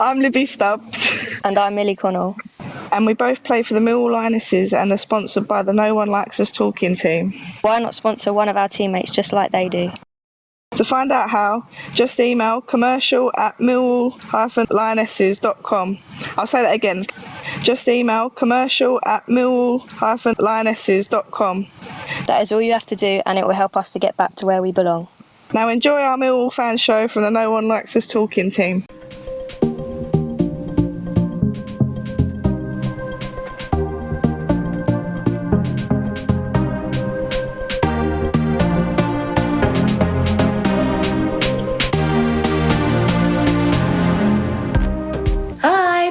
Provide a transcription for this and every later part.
I'm Libby Stubbs. And I'm Millie Connell. And we both play for the Millwall Lionesses and are sponsored by the No One Likes Us talking team. Why not sponsor one of our teammates just like they do? To find out how, just email commercial@millwall-lionesses.com. I'll say that again. Just email commercial@millwall-lionesses.com. That is all you have to do, and it will help us to get back to where we belong. Now enjoy our Millwall fan show from the No One Likes Us talking team.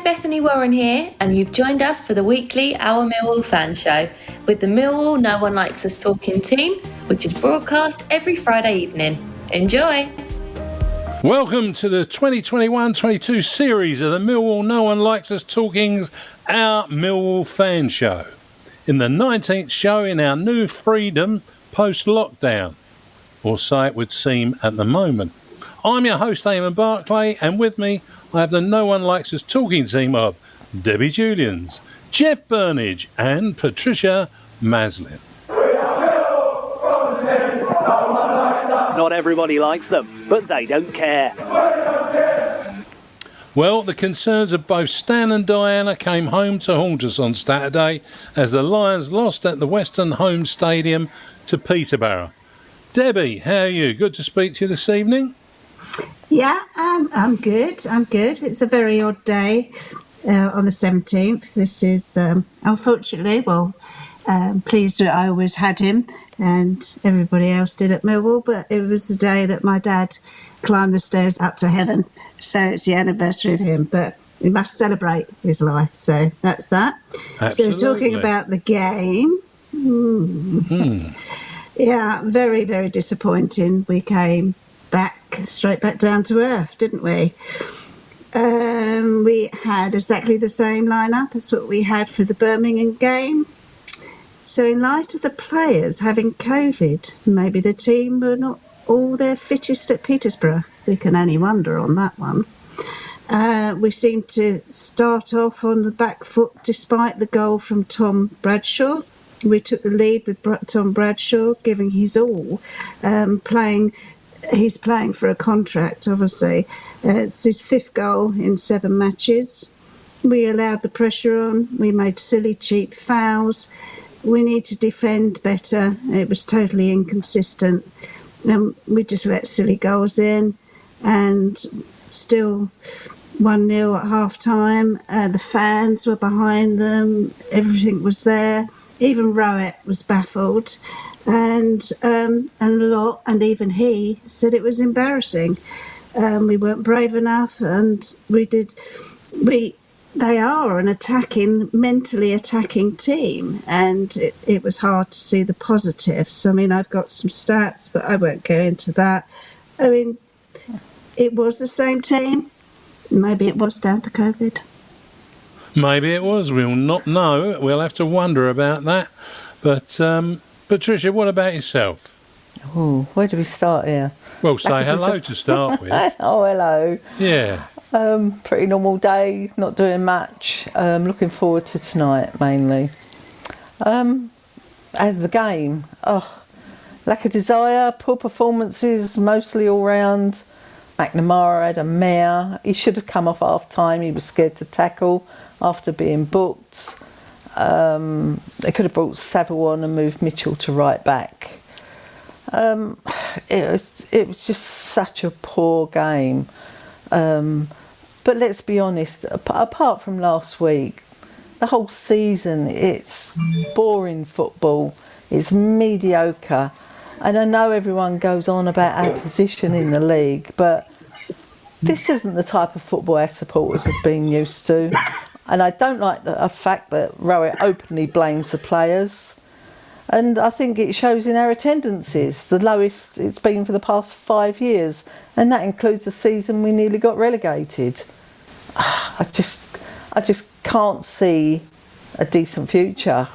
Bethany Warren here, and you've joined us for the weekly Our Millwall fan show with the Millwall No One Likes Us talking team, which is broadcast every Friday evening. Enjoy! Welcome to the 2021-22 series of the Millwall No One Likes Us Talking's Our Millwall fan show. In the 19th show in our new freedom post-lockdown, or so it would seem at the moment. I'm your host, Eamonn Barclay, and with me I have the No One Likes Us talking team of Debbie Julians, Jeff Burnige and Patricia Maslin. Not everybody likes them, but they don't care. Well, the concerns of both Stan and Diana came home to haunt us on Saturday as the Lions lost at the Western Home Stadium to Peterborough. Debbie, how are you? Good to speak to you this evening. Yeah, I'm good. It's a very odd day on the 17th. This is, unfortunately, pleased that I always had him and everybody else did at Millwall, but it was the day that my dad climbed the stairs up to heaven. So it's the anniversary of him, but we must celebrate his life. So that's that. Absolutely. So talking about the game. Yeah, very, very disappointing. We came straight back down to earth, didn't we? We had exactly the same lineup as what we had for the Birmingham game. So in light of the players having COVID, maybe the team were not all their fittest at Peterborough. We can only wonder on that one. We seemed to start off on the back foot despite the goal from Tom Bradshaw. We took the lead with Tom Bradshaw giving his all, He's playing for a contract, obviously. It's his 5th goal in 7 matches. We allowed the pressure on. We made silly, cheap fouls. We need to defend better. It was totally inconsistent. We just let silly goals in and still 1-0 at half-time. The fans were behind them. Everything was there. Even Rowett was baffled. And even he said it was embarrassing. We weren't brave enough, and they are an mentally attacking team, and it was hard to see the positives. I mean, I've got some stats, but I won't go into that. I mean, it was the same team. Maybe it was down to COVID. Maybe it was. We'll not know. We'll have to wonder about that. But Patricia, what about yourself? Oh, where do we start here? Well, say hello to start with. Oh, hello. Yeah. Pretty normal day, not doing much. Looking forward to tonight, mainly. As the game, lack of desire, poor performances, mostly all round. McNamara had a mare. He should have come off half-time. He was scared to tackle after being booked. They could have brought Saville on and moved Mitchell to right back. It was just such a poor game. But let's be honest, apart from last week, the whole season, it's boring football. It's mediocre. And I know everyone goes on about our position in the league, but this isn't the type of football our supporters have been used to. And I don't like the fact that Rowett openly blames the players. And I think it shows in our attendances, the lowest it's been for the past 5 years. And that includes the season we nearly got relegated. I just can't see a decent future.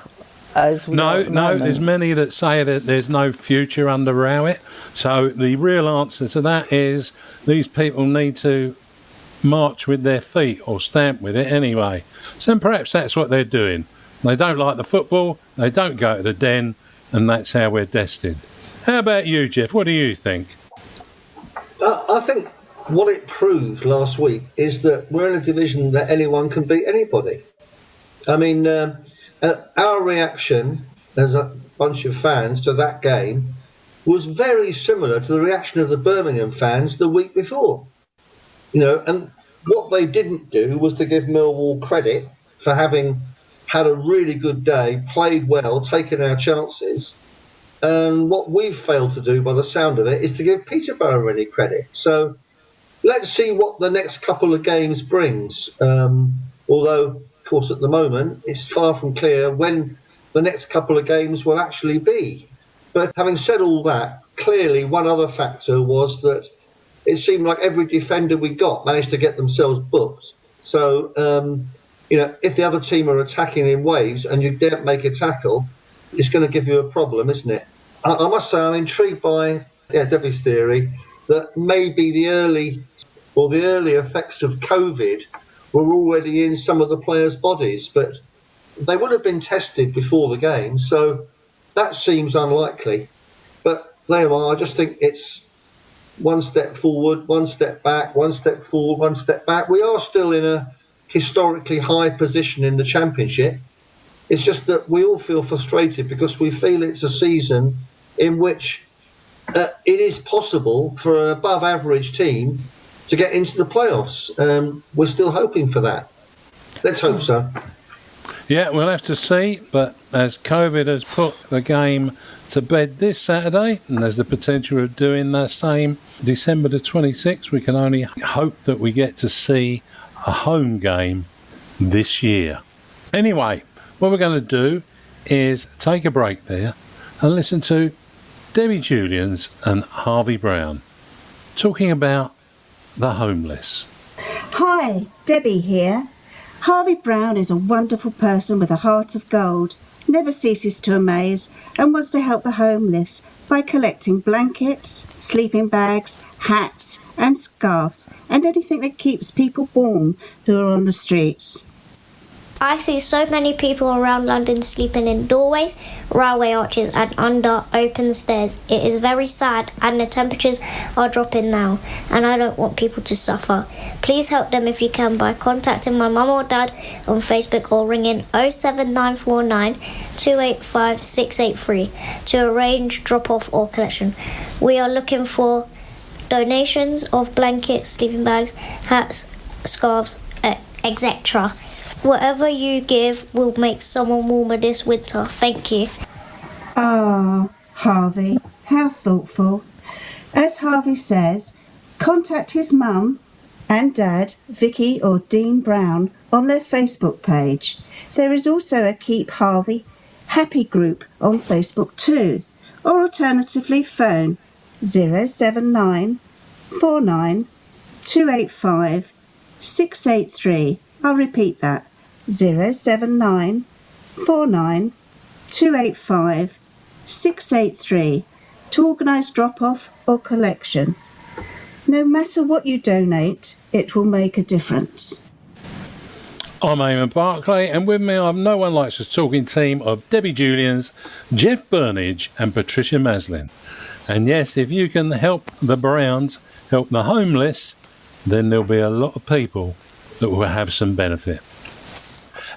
No, there's many that say that there's no future under Rowett. So the real answer to that is these people need to march with their feet or stamp with it anyway. So perhaps that's what they're doing. They don't like the football, they don't go to the Den, and that's how we're destined. How about you, Jeff? What do you think? I think what it proved last week is that we're in a division that anyone can beat anybody. I mean, our reaction as a bunch of fans to that game was very similar to the reaction of the Birmingham fans the week before. You know, and what they didn't do was to give Millwall credit for having had a really good day, played well, taken our chances. And what we've failed to do, by the sound of it, is to give Peterborough any credit. So let's see what the next couple of games brings. Although, of course, at the moment, it's far from clear when the next couple of games will actually be. But having said all that, clearly one other factor was that it seemed like every defender we got managed to get themselves booked. So, you know, if the other team are attacking in waves and you don't make a tackle, it's going to give you a problem, isn't it? I must say I'm intrigued by Debbie's theory that maybe the early effects of COVID were already in some of the players' bodies, but they would have been tested before the game, so that seems unlikely. But there you are. I just think it's one step forward, one step back, one step forward, one step back. We are still in a historically high position in the Championship. It's just that we all feel frustrated because we feel it's a season in which it is possible for an above average team to get into the playoffs. We're still hoping for that. Let's hope so. Yeah, we'll have to see, but as COVID has put the game to bed this Saturday, and there's the potential of doing the same December the 26th, we can only hope that we get to see a home game this year. Anyway, what we're going to do is take a break there and listen to Debbie Julians and Harvey Brown talking about the homeless. Hi, Debbie here. Harvey Brown is a wonderful person with a heart of gold, never ceases to amaze and wants to help the homeless by collecting blankets, sleeping bags, hats and scarves and anything that keeps people warm who are on the streets. I see so many people around London sleeping in doorways, railway arches and under open stairs. It is very sad and the temperatures are dropping now and I don't want people to suffer. Please help them if you can by contacting my mum or dad on Facebook or ringing 07949 285 683 to arrange drop-off or collection. We are looking for donations of blankets, sleeping bags, hats, scarves, etc. Whatever you give will make someone warmer this winter. Thank you. Ah, Harvey, how thoughtful. As Harvey says, contact his mum and dad, Vicky or Dean Brown, on their Facebook page. There is also a Keep Harvey Happy group on Facebook too, or alternatively phone 079 49 285 683. I'll repeat that, 079 49 285 683 to organise drop-off or collection. No matter what you donate, it will make a difference. I'm Eamonn Barclay, and with me I have No One Likes Us Talking team of Debbie Julians, Jeff Burnige and Patricia Maslin. And yes, if you can help the Browns, help the homeless, then there'll be a lot of people that will have some benefit.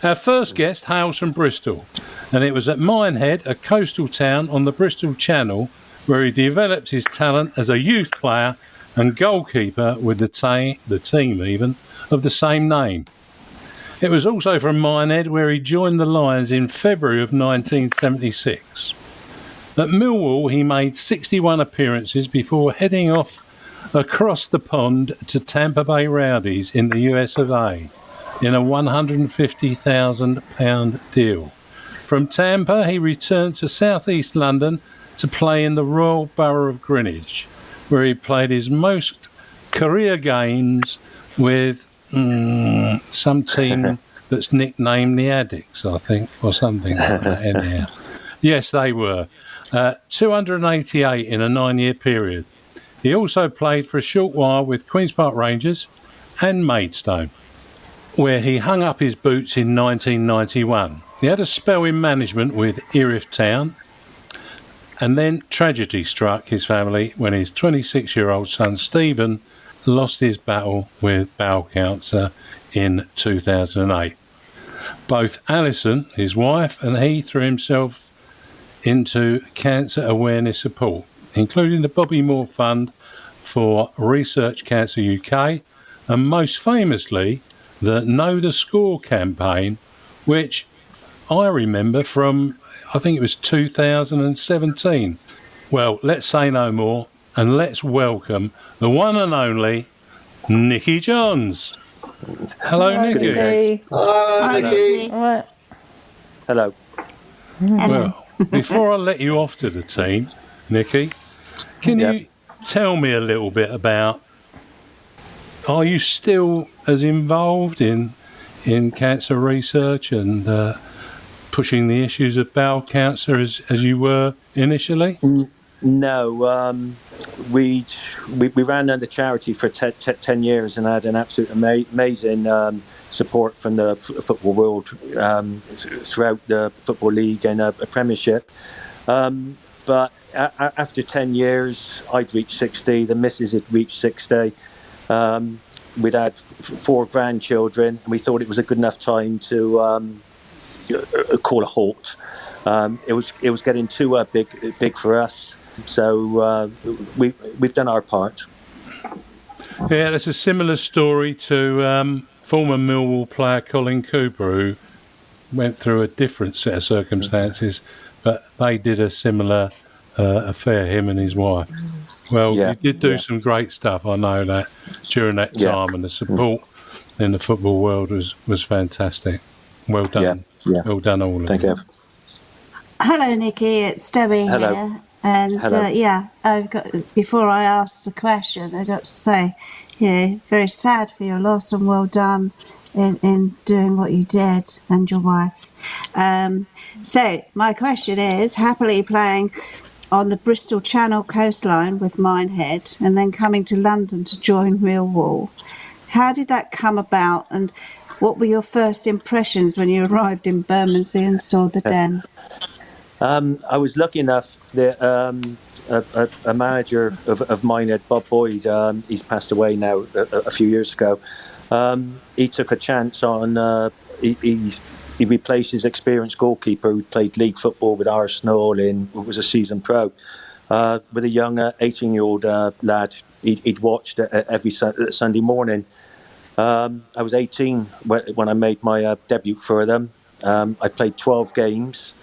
Our first guest hails from Bristol, and it was at Minehead, a coastal town on the Bristol Channel, where he developed his talent as a youth player and goalkeeper with the team even of the same name. It was also from Minehead where he joined the Lions in February of 1976. At Millwall he made 61 appearances before heading off across the pond to Tampa Bay Rowdies in the US of A in a £150,000 deal. From Tampa he returned to South East London to play in the Royal Borough of Greenwich, where he played his most career games with some team that's nicknamed the Addicts, I think, or something like that anyhow. Yes, they were. 288 in a 9-year period. He also played for a short while with Queen's Park Rangers and Maidstone, where he hung up his boots in 1991. He had a spell in management with Erith Town, and then tragedy struck his family when his 26-year-old son Stephen lost his battle with bowel cancer in 2008. Both Alison, his wife, and he threw himself into cancer awareness support, including the Bobby Moore Fund for Research Cancer UK, and most famously the Know the Score campaign, which I remember from, I think it was 2017. Well, let's say no more, and let's welcome the one and only Nikki Johns. Hello, Nikki. Hi, Nikki. Right. Hello. Well, before I let you off to the team, Nikki, can you tell me a little bit about, are you still as involved in cancer research and pushing the issues of bowel cancer as you were initially? No, we ran the charity for 10 years and had an absolute amazing support from the football world throughout the Football League and a Premiership. But after 10 years, I'd reached 60, the missus had reached 60. We'd had 4 grandchildren, and we thought it was a good enough time to call a halt. It was getting too big for us, so we've done our part. Yeah, there's a similar story to former Millwall player Colin Cooper, who went through a different set of circumstances, but they did a similar affair, him and his wife. Well, you did do some great stuff, I know that, during that time, and the support in the football world was fantastic. Well done. Well done, all of you. Thank you. Hello, Nikki. It's Debbie here. And before I ask the question, I got to say, very sad for your loss, and well done in doing what you did, and your wife. So my question is, happily playing on the Bristol Channel coastline with Minehead, and then coming to London to join Millwall. How did that come about, and what were your first impressions when you arrived in Bermondsey and saw the Den? I was lucky enough that a manager of mine, Bob Boyd, he's passed away now a few years ago. He took a chance on, he replaced his experienced goalkeeper who played league football with Arsenal and was a seasoned pro, with a young 18-year-old lad he'd watched every Sunday morning. I was 18 when I made my debut for them. I played 12 games,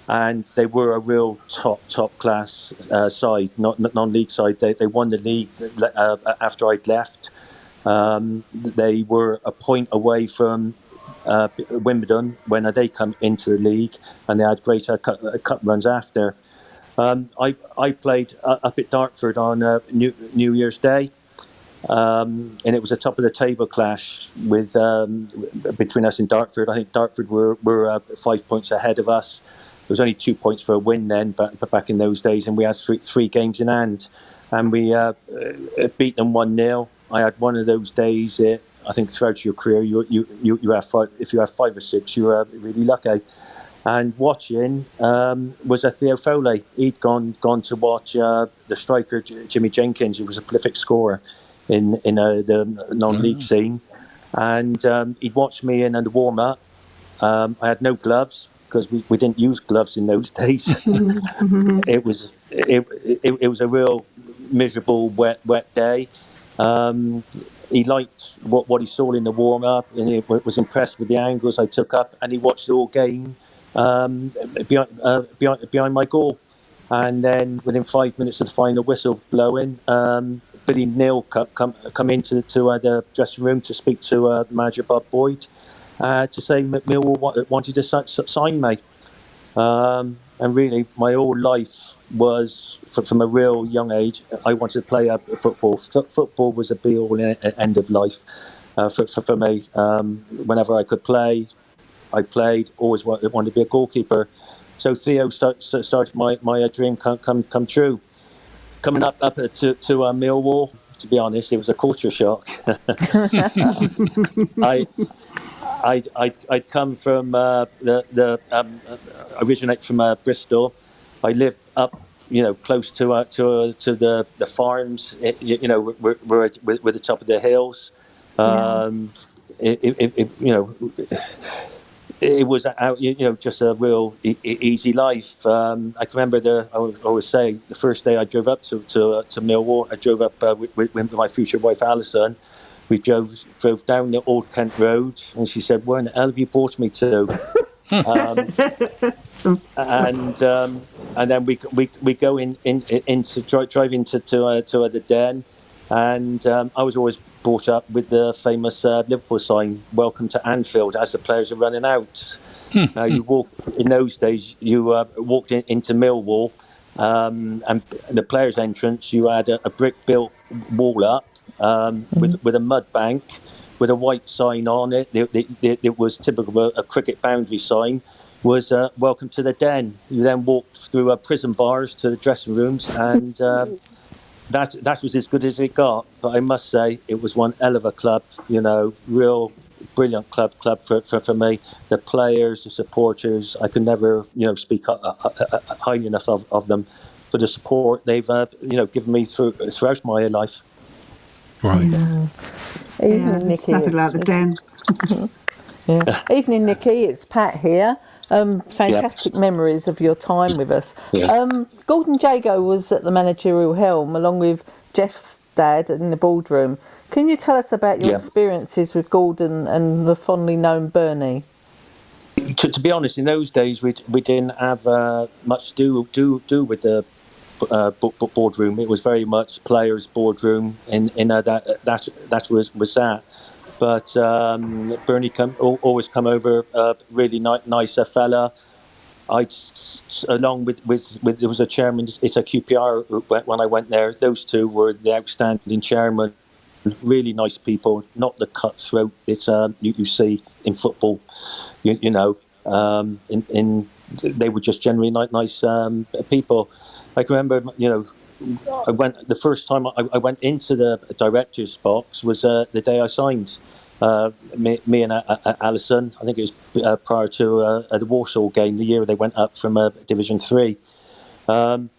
and they were a real top class side, not non-league side. They won the league after I'd left. They were a point away from Wimbledon when they come into the league, and they had great cup runs after. I played up at Dartford on New Year's Day, and it was a top of the table clash with between us and Dartford. I think Dartford were 5 points ahead of us. There was only 2 points for a win then, but back in those days, and we had three games in hand, and we beat them 1-0. I had one of those days. I think throughout your career, you have if you have 5 or 6, you are really lucky. And watching was a Theo Foley. He'd gone to watch the striker Jimmy Jenkins, who was a prolific scorer in the non-league scene, and he'd watched me in the warm up. I had no gloves because we didn't use gloves in those days. It was a real miserable wet day. He liked what he saw in the warm up, and he was impressed with the angles I took up, and he watched the whole game behind my goal. And then within 5 minutes of the final whistle blowing, Billy Neal come into the dressing room to speak to manager Bob Boyd to say Millwall wanted to sign me. And really, my whole life was, from a real young age, I wanted to play football. Football was a be-all and end of life for me. Whenever I could play, I played. Always wanted to be a goalkeeper. So Theo started my dream come true. Coming up to Millwall, to be honest, it was a culture shock. I'd come from originate from Bristol. I lived up, close to the farms. We're at the top of the hills. It was just a real easy life. I can remember I always say the first day I drove up to Millwall. I drove up with my future wife Alison. We drove down the Old Kent Road, and she said, "Where in the hell have you brought me to?" And then we go drive into the Den, and I was always brought up with the famous Liverpool sign, "Welcome to Anfield," as the players are running out. Now you walk in those days. You walked into Millwall, and the players' entrance. You had a brick-built wall up with a mud bank with a white sign on it. It was typical of a cricket boundary sign. Was "Welcome to the Den." You then walked through prison bars to the dressing rooms, and that was as good as it got. But I must say, it was one hell of a club. Real brilliant club for me. The players, the supporters. I can never speak highly enough of them for the support they've given me throughout my life. Right. Evening, Nikki. Nothing like the Den. Evening, Nikki. It's Pat here. Fantastic memories of your time with us. Gordon Jago was at the managerial helm along with Jeff's dad in the boardroom. Can you tell us about your experiences with Gordon and the fondly known Bernie? To be honest, in those days we didn't have much to do with the boardroom. It was very much players' boardroom, and that was that. But Bernie always come over, really nice fella. Along with there was a chairman. It's a QPR when I went there. Those two were the outstanding chairman. Really nice people, not the cutthroat that you see in football. They were just generally nice people. I can remember, the first time I went into the director's box was the day I signed. Me and Alison, I think it was prior to the Warsaw game, the year they went up from Division 3. And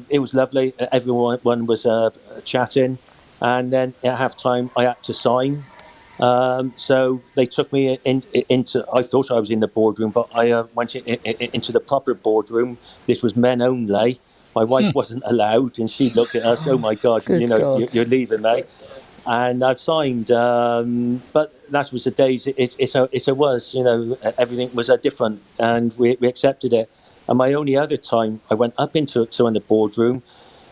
it was lovely. Everyone was chatting. And then at half-time, I had to sign. So they took me into, I thought I was in the boardroom, but I went into the proper boardroom. This was men only. My wife wasn't allowed, and she looked at us, "Oh my God, you're leaving, mate." And I've signed, but that was the days. It was, everything was different, and we accepted it. And my only other time I went up into the boardroom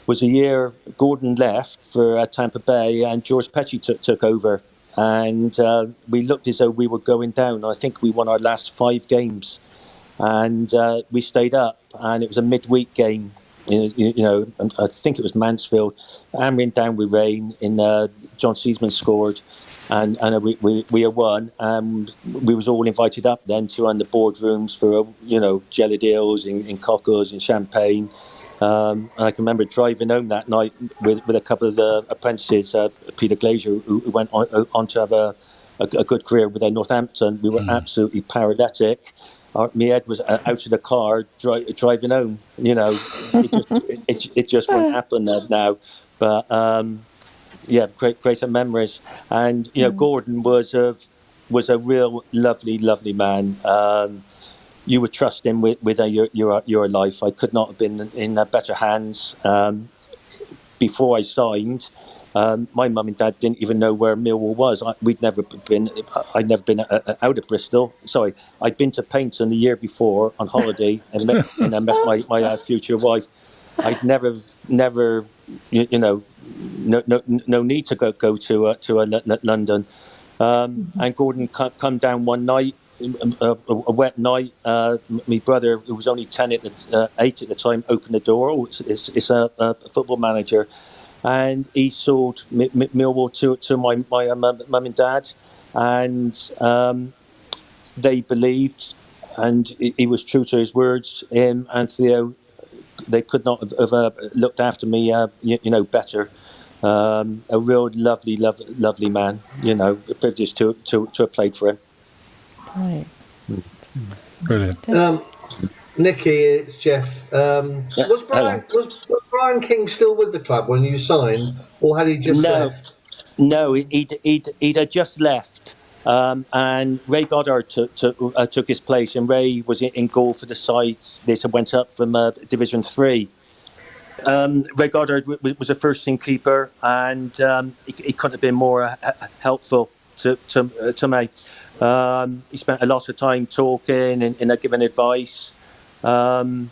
was a year Gordon left for Tampa Bay, and George Petty took over, and we looked as though we were going down. I think we won our last 5 games, and we stayed up, and it was a midweek game. And I think it was Mansfield, hammering down with rain. John Seasman scored, and we won. And we was all invited up then to the boardrooms for jelly deals and cockles and champagne. I can remember driving home that night with a couple of the apprentices, Peter Glazier, who went on to have a good career with Northampton. We were absolutely paralytic. My head was out of the car driving home. It just wouldn't happen now. But greater memories. And Gordon was a real lovely man. You would trust him with your life. I could not have been in better hands. Before I signed, my mum and dad didn't even know where Millwall was. I'd never been out of Bristol. Sorry, I'd been to Paynton the year before on holiday, and I met my future wife. I'd never, no need to go to London. And Gordon come down one night. A wet night. My brother, who was only 8 at the time, opened the door. Oh, it's a football manager, and he sold Millwall to my mum and dad, and they believed, and he was true to his words. Him and Theo, they could not have looked after me, better. A real lovely man. You know, privileged to have played for him. Right. Brilliant. Nikki, it's Jeff. Was Brian King still with the club when you signed, or had he just left? No, he'd had just left, and Ray Goddard took his place, and Ray was in goal for the side. They went up from Division 3. Ray Goddard was a first team keeper, and he couldn't have been more helpful to me. He spent a lot of time talking and giving advice, and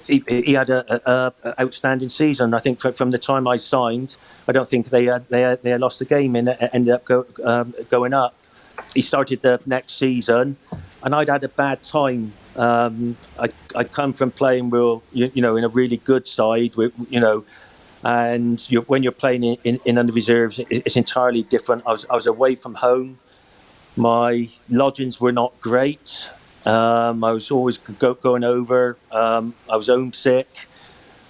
he had a outstanding season. I think from the time I signed, I don't think they had lost a game and ended up going up. He started the next season, and I'd had a bad time. I come from playing in a really good side, and when you're playing in under reserves, it's entirely different. I was away from home. My lodgings were not great. I was always going over. I was homesick.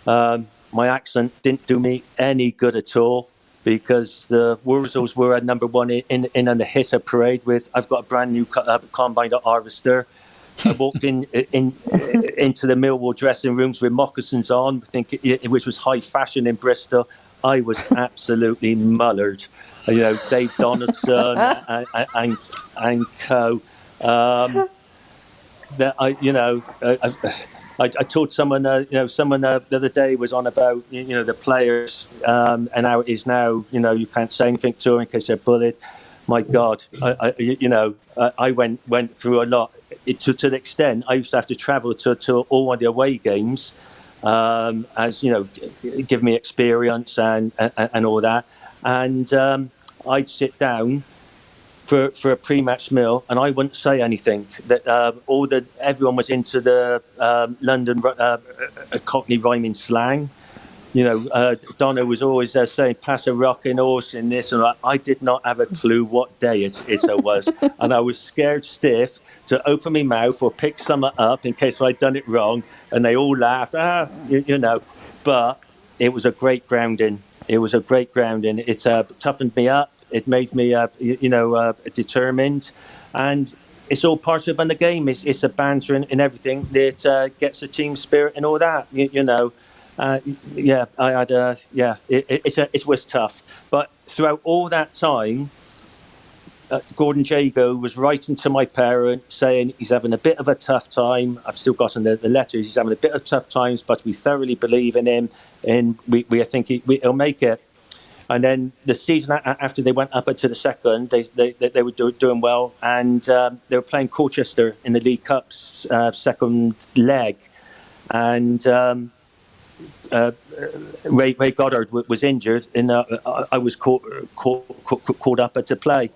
My accent didn't do me any good at all, because the Wurzels were at number one in the hitter parade with, I've got a brand new combine harvester. I walked into the Millwall dressing rooms with moccasins on, which was high fashion in Bristol. I was absolutely mullered. Dave Donaldson and co. I told someone, someone the other day was on about, the players and how it is now. You can't say anything to them in case they're bullied. My God, I went through a lot. To the extent I used to have to travel to all of the away games, as give me experience and all that. And I'd sit down for a pre-match meal, and I wouldn't say anything. That everyone was into the London Cockney rhyming slang. Donna was always there saying, pass a rocking horse in this, and I did not have a clue what day it was. And I was scared stiff to open my mouth or pick something up in case I'd done it wrong. And they all laughed, But it was a great grounding. It toughened me up. It made me, determined. And it's all part of the game. It's a banter and everything that gets a team spirit and all that, it was tough. But throughout all that time, Gordon Jago was writing to my parent saying he's having a bit of a tough time. I've still gotten the letters. He's having a bit of tough times, but we thoroughly believe in him, and we think he'll make it. And then the season after they went up to the second, they were doing well, and they were playing Colchester in the League Cup's second leg, and Ray Goddard was injured, and I was called up to play.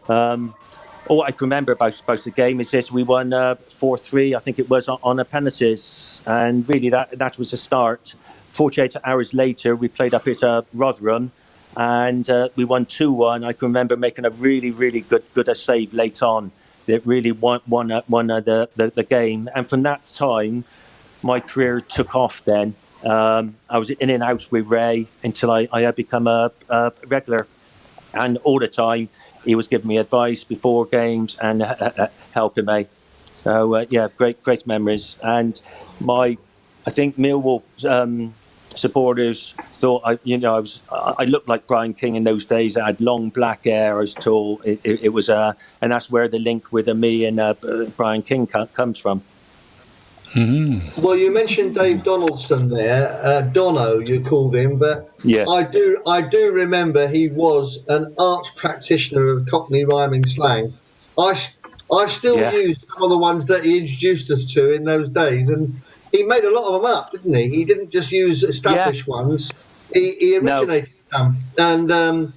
All I can remember about the game is this: we won 4-3, I think it was, on a penalties, and really that was the start. 48 hours later, we played up at Rotherham, and we won 2-1. I can remember making a really good save late on that really won the game, and from that time, my career took off. Then I was in and out with Ray until I had become a regular, and all the time he was giving me advice before games and helping me. So great memories. And I think Millwall supporters thought I looked like Brian King in those days. I had long black hair, I was tall. It was and that's where the link with me and Brian King comes from. Mm-hmm. Well, you mentioned Dave Donaldson there, Dono, you called him, but yeah. I do remember he was an arch practitioner of Cockney rhyming slang. I still use some of the ones that he introduced us to in those days, and he made a lot of them up, didn't he? He didn't just use established ones. He originated some, and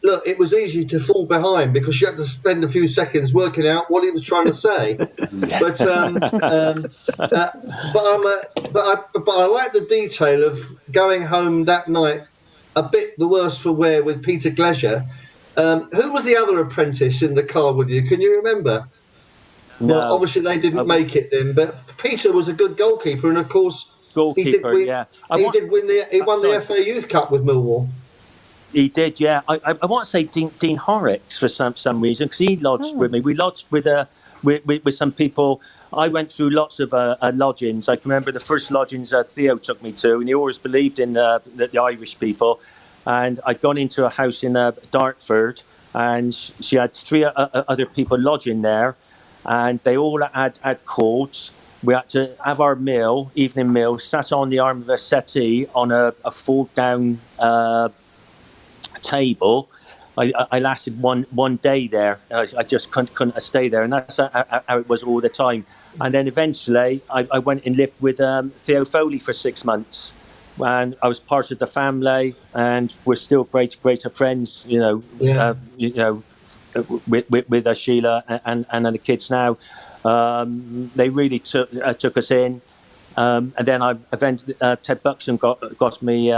look, it was easy to fall behind because you had to spend a few seconds working out what he was trying to say. But I like the detail of going home that night a bit the worse for wear with Peter Glesher. Who was the other apprentice in the car with you? Can you remember? No. Well, obviously they didn't make it then, but Peter was a good goalkeeper, and of course goalkeeper. He won the FA Youth Cup with Millwall. He did, yeah. I want to say Dean Horrocks for some reason, because he lodged with me. We lodged with some people. I went through lots of lodgings. I can remember the first lodgings Theo took me to, and he always believed in the Irish people. And I'd gone into a house in Dartford, and she had three other people lodging there, and they all had cords. We had to have our evening meal, sat on the arm of a settee on a fold-down table. I lasted one day there. I just couldn't stay there, and that's how it was all the time. And then eventually I went and lived with Theo Foley for 6 months, and I was part of the family, and we're still greater friends, with Sheila and the kids now. They really took us in. And then Ted Buxton got me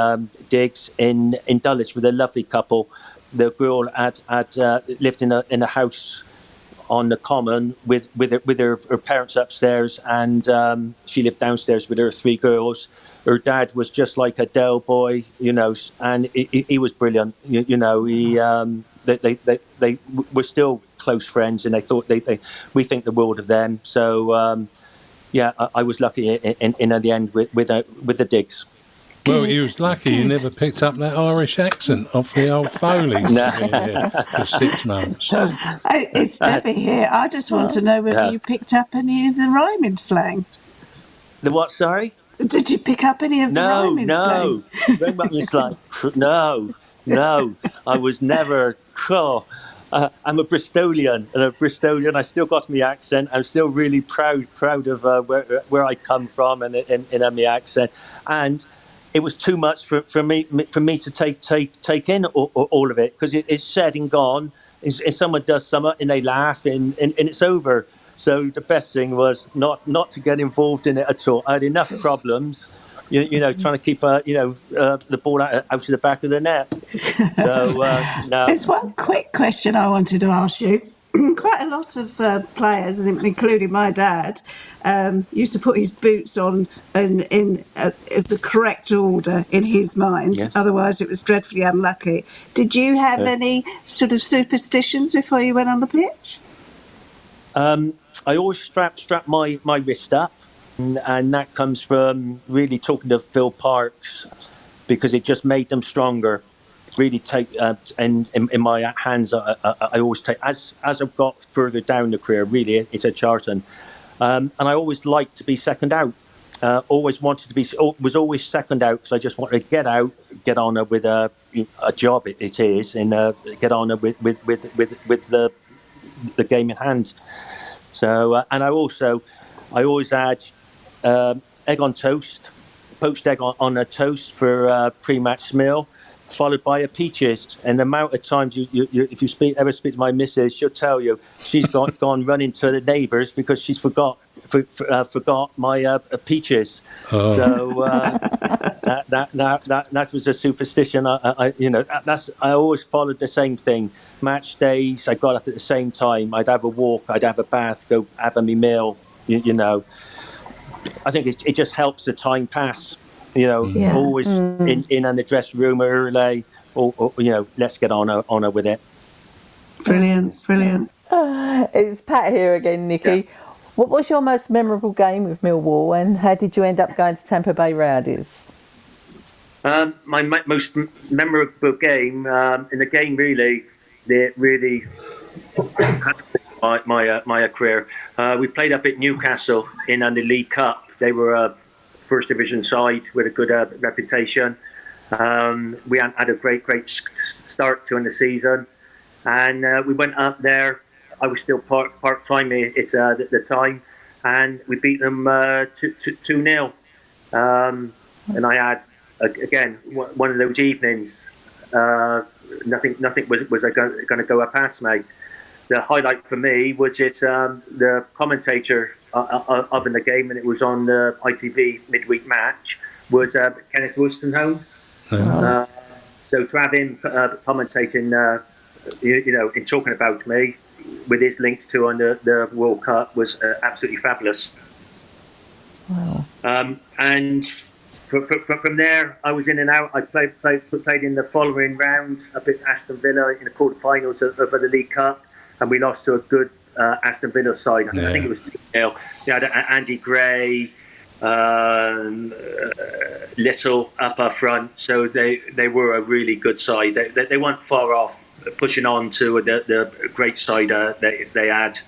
digs in Dulwich with a lovely couple. The girl had lived in a house on the common with her parents upstairs, and she lived downstairs with her 3 girls. Her dad was just like a Dell boy, and he was brilliant. They were still close friends, and we think the world of them. So. I was lucky in the end with the digs. Well, you was lucky you never picked up that Irish accent off the old Foleys for 6 months. It's Debbie here. I just want to know whether you picked up any of the rhyming slang. The what, sorry? Did you pick up any of the rhyming slang? No. I was never... I'm a Bristolian, I still got my accent. I'm still really proud of where I come from and my accent. And it was too much for me to take in all of it, because it's said and gone. If someone does something and they laugh and it's over. So the best thing was not to get involved in it at all. I had enough problems. Trying to keep the ball out of the back of the net. So no. There's one quick question I wanted to ask you. Quite a lot of players, including my dad, used to put his boots on in the correct order in his mind. Yeah. Otherwise, it was dreadfully unlucky. Did you have any sort of superstitions before you went on the pitch? I always strap my wrist up. And that comes from really talking to Phil Parks, because it just made them stronger. Really take and in my hands, I always take as I've got further down the career. Really, it's a Charlton, and I always liked to be second out. Always wanted to be. Was always second out, because I just wanted to get out, get on with a job. It is, and get on with the game in hand. So and I always had. Egg on toast, poached egg on a toast for pre-match meal, followed by a peaches. And the amount of times if you ever speak to my missus, she'll tell you she's gone running to the neighbours because she's forgot my peaches. Oh. So that was a superstition. I always followed the same thing. Match days, I got up at the same time. I'd have a walk, I'd have a bath, go have a meal. I think it just helps the time pass, always in the dressing room early, or let's get on with it. Brilliant. It's Pat here again, Nikki. Yeah. What was your most memorable game with Millwall, and how did you end up going to Tampa Bay Rowdies? My most memorable game, in the game really my career. We played up at Newcastle in the League Cup. They were a first division side with a good reputation. We had a great start to the season, and we went up there. I was still part time at the time, and we beat them 2-0. And I had again one of those evenings. Nothing was going to go past me. The highlight for me was the commentator of the game, and it was on the ITV midweek match, was Kenneth Wolstenholme. So to have him commentating, in talking about me with his links to on the World Cup was absolutely fabulous. Wow. And from there, I was in and out. I played in the following round up at Aston Villa in the quarterfinals of the League Cup, and we lost to a good Aston Villa side. I think it was 2-0. You had Andy Gray, Little up front, so they were a really good side. They weren't far off pushing on to the great side they had.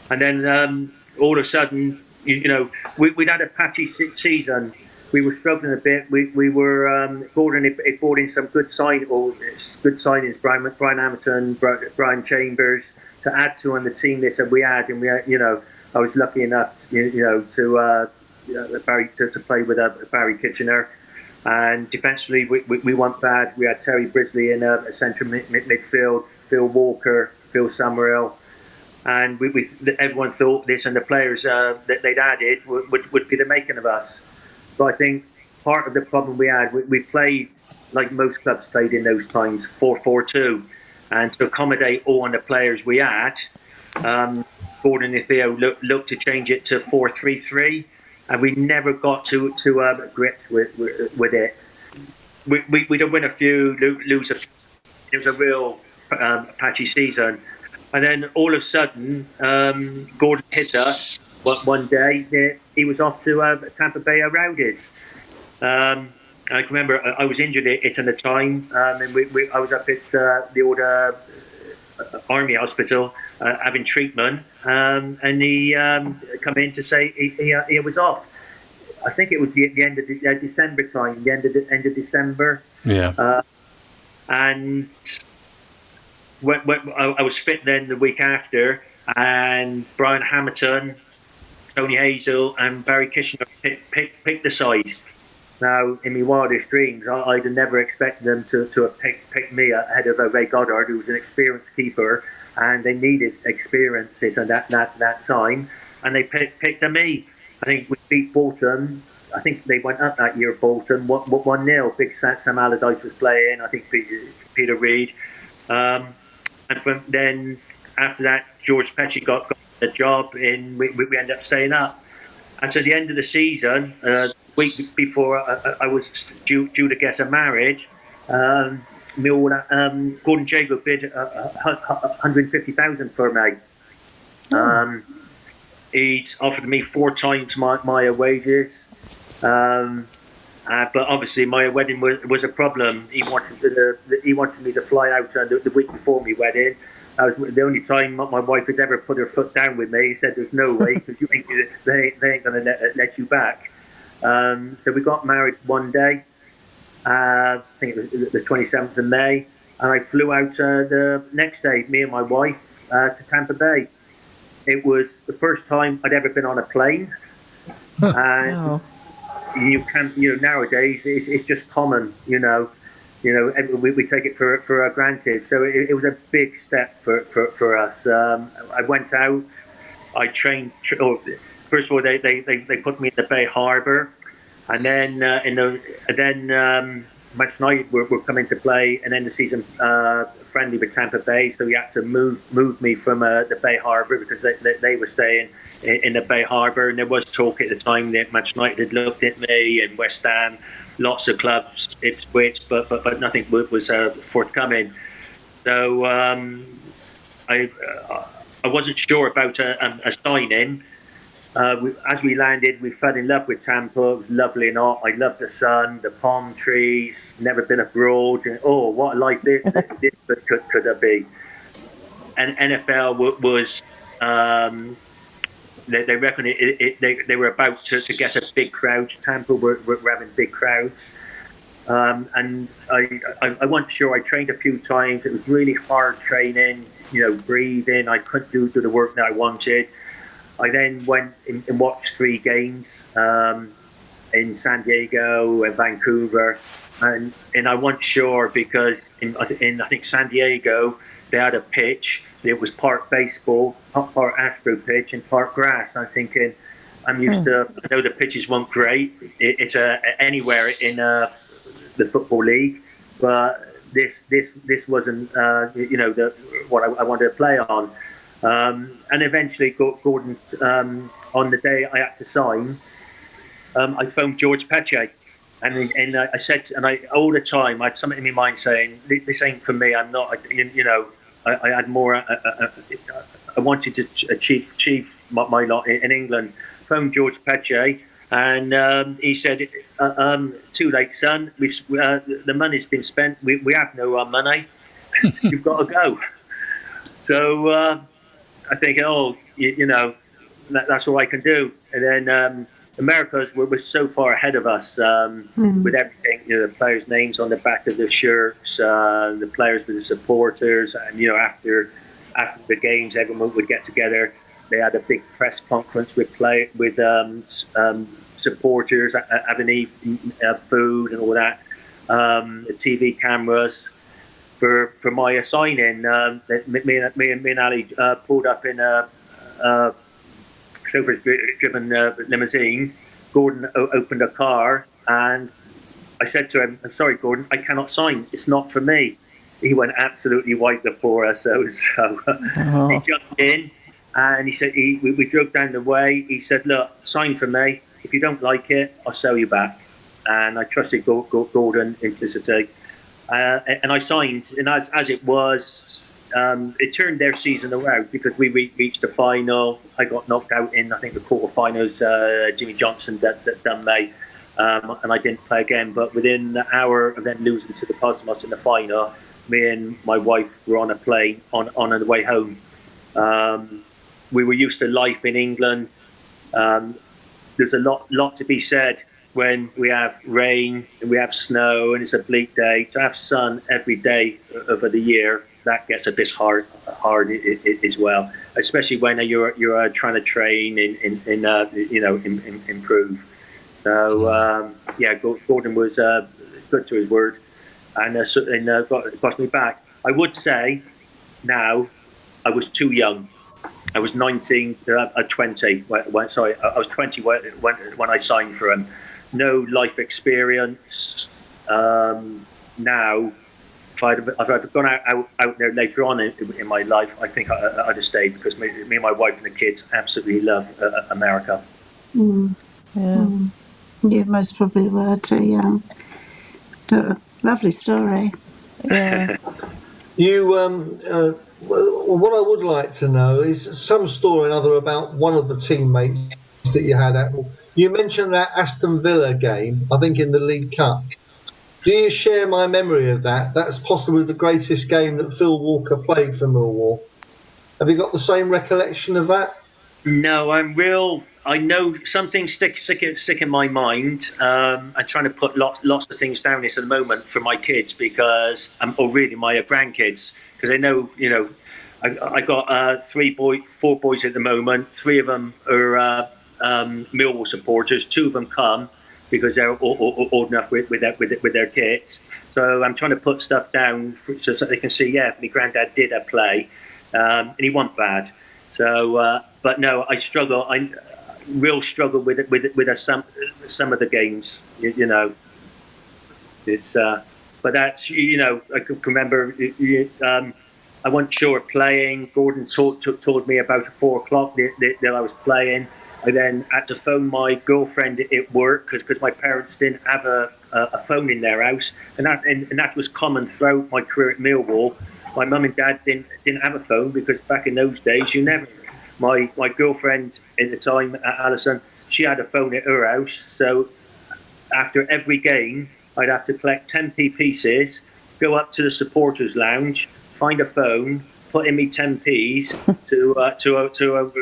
And then all of a sudden, we'd had a patchy season. We were struggling a bit. We were Gordon had brought in some good signings. Brian Hamilton, Brian Chambers to add to on the team list that we had, and I was lucky enough to play with Barry Kitchener. And defensively, we weren't bad. We had Terry Brisley in a central midfield, Phil Walker, Phil Summerhill. And everyone thought this, and the players that they'd added would be the making of us. But I think part of the problem we had, we played like most clubs played in those times, 4-4-2, and to accommodate all the players we had, Gordon and Theo looked to change it to 4-3-3, and we never got to grips with it. We'd win a few, lose a few. It was a real patchy season. And then all of a sudden, Gordon hit us one day. He was off to Tampa Bay Rowdies. I can remember I was injured at the time, and I was up at the old Army Hospital having treatment, and he come in to say he was off. I think it was the end of December time, the end of December. Yeah. And when I was fit then the week after, and Brian Hamilton, Tony Hazel and Barry Kitchener picked the side. Now, in my wildest dreams, I'd have never expected them to have picked me ahead of Ray Goddard, who was an experienced keeper, and they needed experiences at that time, and they picked me. I think we beat Bolton. I think they went up that year, Bolton, 1-0. Big Sam Allardyce was playing, I think Peter Reid. And from then, after that, George Petchy got the job, and we ended up staying up. And so at the end of the season, week before I was due to get a marriage, Gordon Jago bid 150,000 for me. He'd offered me 4 times my wages, but obviously my wedding was a problem. He wanted me to fly out the week before my wedding. That was the only time my wife has ever put her foot down with me. He said, "There's no way, because they ain't going to let you back." So we got married one day. I think it was the 27th of May, and I flew out the next day, me and my wife, to Tampa Bay. It was the first time I'd ever been on a plane. And you can, nowadays it's just common, we take it for granted. So it was a big step for us. I went out, I trained. First of all, they put me in the Bay Harbour, and then Match United were coming to play, and then the season friendly with Tampa Bay, so we had to move me from the Bay Harbour, because they were staying in the Bay Harbour, and there was talk at the time that Match United had looked at me, and West Ham, lots of clubs, Ipswich, but nothing was forthcoming. So I wasn't sure about a sign-in. As we landed, we fell in love with Tampa. It was lovely and hot. I loved the sun, the palm trees, never been abroad. And, what a life this could be. And NFL was, they reckon they were about to get a big crowd. Tampa were having big crowds. And I wasn't sure. I trained a few times. It was really hard training, breathing. I couldn't do the work that I wanted. I then went and watched 3 games in San Diego and Vancouver, and I wasn't sure, because in I think San Diego they had a pitch. It was part baseball, part astro pitch, and part grass. I'm thinking, I'm used to. I know the pitches weren't great. It's anywhere in the football league, but this wasn't what I wanted to play on. And eventually, Gordon, on the day I had to sign, I phoned George Petchy, And I said, and I all the time I had something in my mind saying, "This ain't for me. I'm not." I had more. I wanted to achieve my lot in England. Phoned George Patricia, and he said, "Too late, son. The money's been spent. We have no money. You've got to go." So I think, that's all I can do. And then Americas were so far ahead of us with everything. The players' names on the back of the shirts, the players with the supporters, and after the games, everyone would get together. They had a big press conference with supporters, having food and all that. The TV cameras for my signing. Me and Ali pulled up in a chauffeur-driven limousine. Gordon opened a car, and I said to him, "I'm sorry, Gordon, I cannot sign. It's not for me." He went absolutely white before us. So he jumped in, and he said, we drove down the way. He said, "Look, sign for me. If you don't like it, I'll sell you back." And I trusted Gordon implicitly. And I signed, and as it was, it turned their season around because we reached the final. I got knocked out in, I think, the quarterfinals. Jimmy Johnson done me, and I didn't play again. But within an hour of then losing to the Cosmos in the final, me and my wife were on a plane on the way home. We were used to life in England. There's a lot to be said when we have rain and we have snow and it's a bleak day. To have sun every day over the year, that gets a bit hard as well. Especially when you're trying to train and improve. So Gordon was good to his word, and got me back. I would say now I was too young. I was 19, 20. I was 20 when I signed for him. No life experience. Now, if I'd gone out there later on in my life, I think I'd have stayed because me and my wife and the kids absolutely love America. You most probably were too young. Lovely story. Yeah. What I would like to know is some story or other about one of the teammates that you had at. You mentioned that Aston Villa game, I think in the League Cup. Do you share my memory of that? That's possibly the greatest game that Phil Walker played for Millwall. Have you got the same recollection of that? No, I know something stick in my mind. I'm trying to put lots of things down this at the moment for my kids because, or really my grandkids, because I know, I got 4 boys at the moment. 3 of them are Millwall supporters. 2 of them come because they're old enough with their kids. So I'm trying to put stuff down so they can see, my granddad did play, and he wasn't bad. So, but no, I struggle. I real struggle with some of the games. It's but that's I can remember. I wasn't sure playing. Gordon told me about 4 o'clock that I was playing. I then had to phone my girlfriend at work because my parents didn't have a phone in their house, and that was common throughout my career at Millwall. My mum and dad didn't have a phone because back in those days you never. My girlfriend at the time, Alison, she had a phone at her house. So after every game, I'd have to collect 10p pieces, go up to the supporters' lounge, find a phone, put in me 10p's to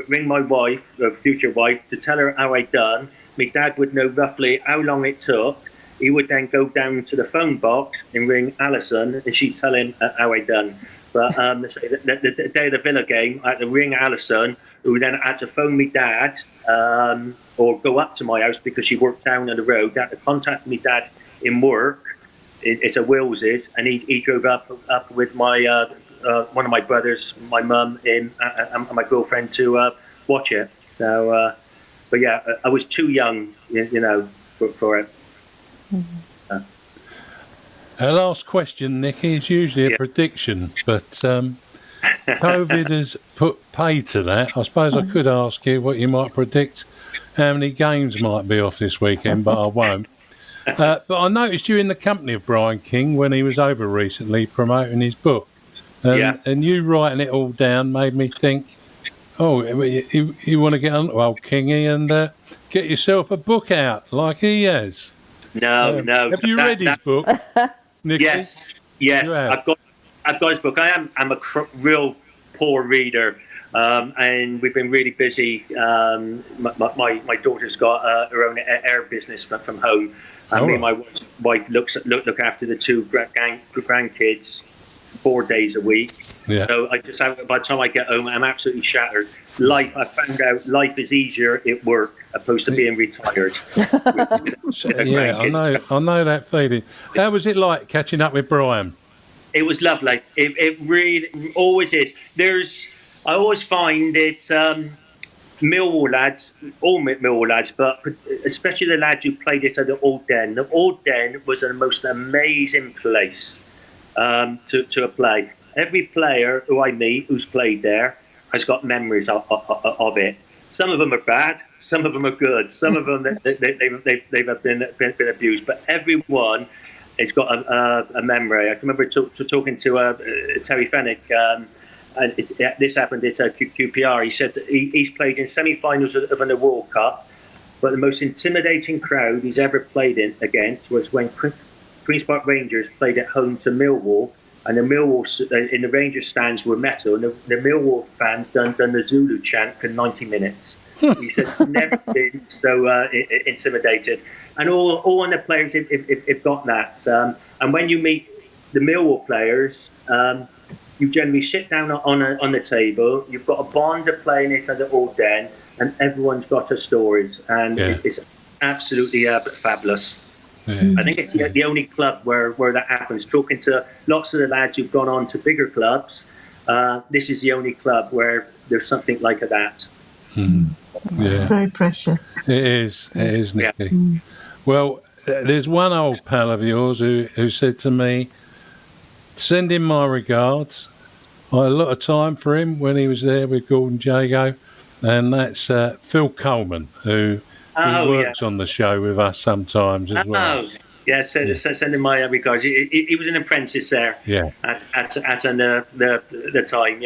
ring my wife, or future wife, to tell her how I'd done. My dad would know roughly how long it took. He would then go down to the phone box and ring Alison, and she'd tell him how I'd done. But the day of the Villa game, I had to ring Alison, who then had to phone me dad or go up to my house because she worked down on the road. I had to contact me dad in work. It's a Wills's, and he drove up with my one of my brothers, my mum, and my girlfriend to watch it. So, but yeah, I was too young, for it. Mm-hmm. Our last question, Nikki, is usually a prediction, but COVID has put paid to that. I suppose I could ask you what you might predict, how many games might be off this weekend, but I won't. But I noticed you in the company of Brian King when he was over recently promoting his book. And you writing it all down made me think, you want to get on to old Kingy and get yourself a book out like he has. No. Have you read his book, Nikki? Yes. I've got his book. I'm a real poor reader, and we've been really busy. My daughter's got her own air business from home, and me and my wife look after the two grandkids 4 days a week. Yeah. So by the time I get home, I'm absolutely shattered. I found out life is easier at work opposed to being retired. I know that feeling. How was it like catching up with Brian? It was lovely. It really always is. I always find that Millwall lads, all Millwall lads, but especially the lads who played it at the Old Den. The Old Den was the most amazing place to play. Every player who I meet who's played there has got memories of it. Some of them are bad, some of them are good, some of them they've been abused, but everyone has got a memory. I can remember talking to Terry Fennick, and this happened at QPR. He said that he's played in semi-finals of the World Cup, but the most intimidating crowd he's ever played against was when Queen's Park Rangers played at home to Millwall, and the Millwall in the Rangers stands were metal, and the Millwall fans done the Zulu chant for 90 minutes. He said never been so intimidated, and all the players have got that. And when you meet the Millwall players, you generally sit down on the table. You've got a bond of playing it at the Old Den, and everyone's got their stories, and it's absolutely fabulous. I think it's the only club where that happens. Talking to lots of the lads who've gone on to bigger clubs, this is the only club where there's something like that. Yeah. Very precious. It is, Nikki. Well, there's one old pal of yours who said to me, send him my regards. I had a lot of time for him when he was there with Gordon Jago, and that's Phil Coleman, who works on the show with us sometimes as well. Send him my regards. He was an apprentice there. At the time.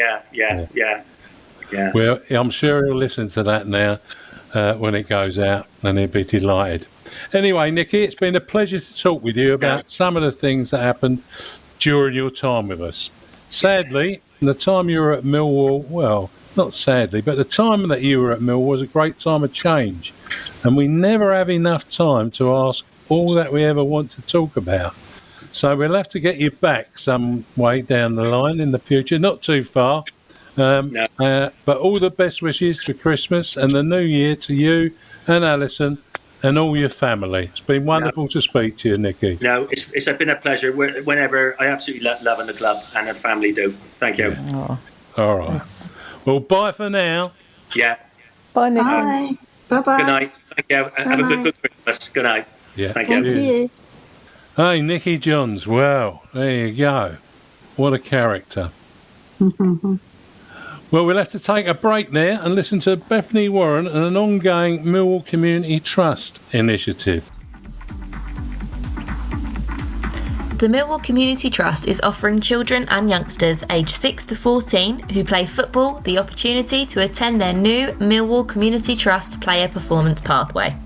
Yeah. Well, I'm sure he'll listen to that now when it goes out, and he'll be delighted. Anyway, Nikki, it's been a pleasure to talk with you about some of the things that happened during your time with us. Sadly, the time you were at Millwall, well, not sadly, but the time that you were at Millwall was a great time of change, and we never have enough time to ask all that we ever want to talk about. So we'll have to get you back some way down the line in the future, not too far. But all the best wishes for Christmas and the New Year to you and Alison and all your family. It's been wonderful to speak to you, Nikki. No, it's been a pleasure. Whenever I absolutely love the club and the family do. Thank you. All right. Yes. Well, bye for now. Yeah. Bye, Nikki. Bye. Bye-bye. Good night. Thank you. Have a good Christmas. Good night. Yeah. Thank you. Hey, Nikki Johns. Well, there you go. What a character. Well, we'll have to take a break there and listen to Bethany Warren and an ongoing Millwall Community Trust initiative. The Millwall Community Trust is offering children and youngsters aged 6 to 14 who play football the opportunity to attend their new Millwall Community Trust Player Performance Pathway.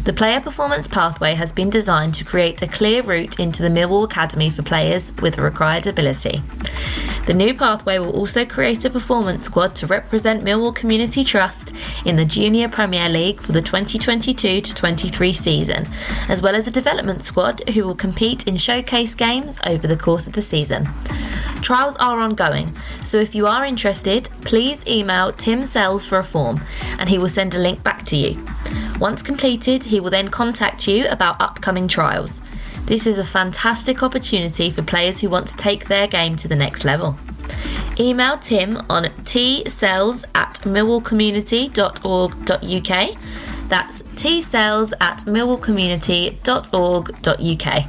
The Player Performance Pathway has been designed to create a clear route into the Millwall Academy for players with the required ability. The new pathway will also create a performance squad to represent Millwall Community Trust in the Junior Premier League for the 2022-23 season, as well as a development squad who will compete in showcase games over the course of the season. Trials are ongoing, so if you are interested, please email Tim Sells for a form and he will send a link back to you. Once completed, he will then contact you about upcoming trials. This is a fantastic opportunity for players who want to take their game to the next level. Email Tim on tsells@millwallcommunity.org.uk. That's tsells@millwallcommunity.org.uk.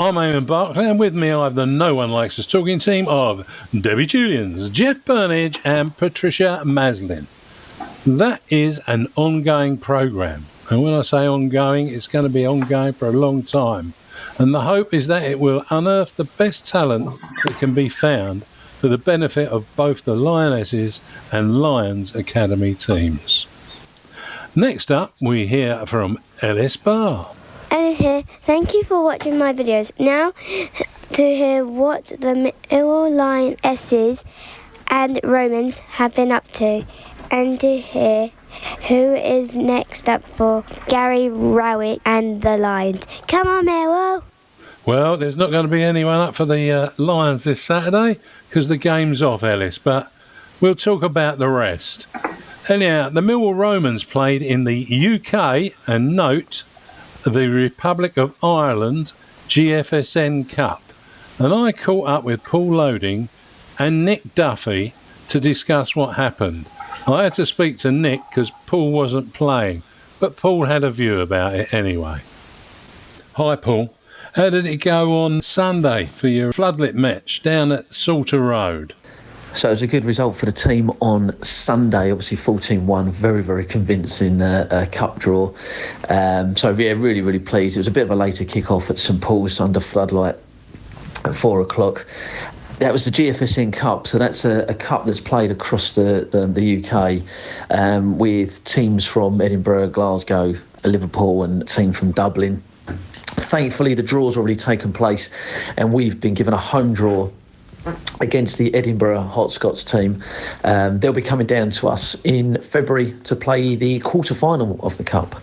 I'm Eamonn Barclay, and with me I have the No One Likes Us Talking team of Debbie Julians, Jeff Burnige and Patricia Maslin. That is an ongoing programme. And when I say ongoing, it's going to be ongoing for a long time. And the hope is that it will unearth the best talent that can be found for the benefit of both the Lionesses and Lions Academy teams. Next up, we hear from Ellis Barr. Ellis here. Thank you for watching my videos. Now to hear what the Millwall Lionesses and Romans have been up to, and to hear who is next up for Gary Rowett and the Lions. Come on, Millwall! Well, there's not going to be anyone up for the Lions this Saturday because the game's off, Ellis, but we'll talk about the rest. Anyhow, the Millwall Romans played in the UK and note the Republic of Ireland GFSN Cup, and I caught up with Paul Loding and Nick Duffey to discuss what happened. I had to speak to Nick because Paul wasn't playing, but Paul had a view about it anyway. Hi Paul, how did it go on Sunday for your floodlit match down at Salter Road? So it was a good result for the team on Sunday, obviously 14-1, very, very convincing cup draw. So yeah, really, really pleased. It was a bit of a later kick-off at St Paul's under floodlight at 4 o'clock. That was the GFSN Cup, so that's a cup that's played across the UK with teams from Edinburgh, Glasgow, Liverpool and a team from Dublin. Thankfully, the draw's already taken place and we've been given a home draw against the Edinburgh Hot Scots team. They'll be coming down to us in February to play the quarter-final of the Cup.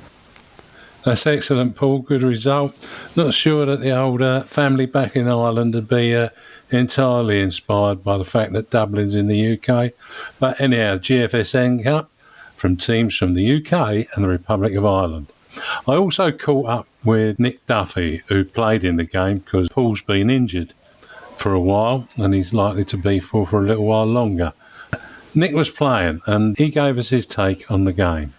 That's excellent, Paul. Good result. Not sure that the old family back in Ireland would be entirely inspired by the fact that Dublin's in the UK. But anyhow, GFSN Cup from teams from the UK and the Republic of Ireland. I also caught up with Nick Duffey, who played in the game because Paul's been injured for a while and he's likely to be for a little while longer. Nick was playing and he gave us his take on the game.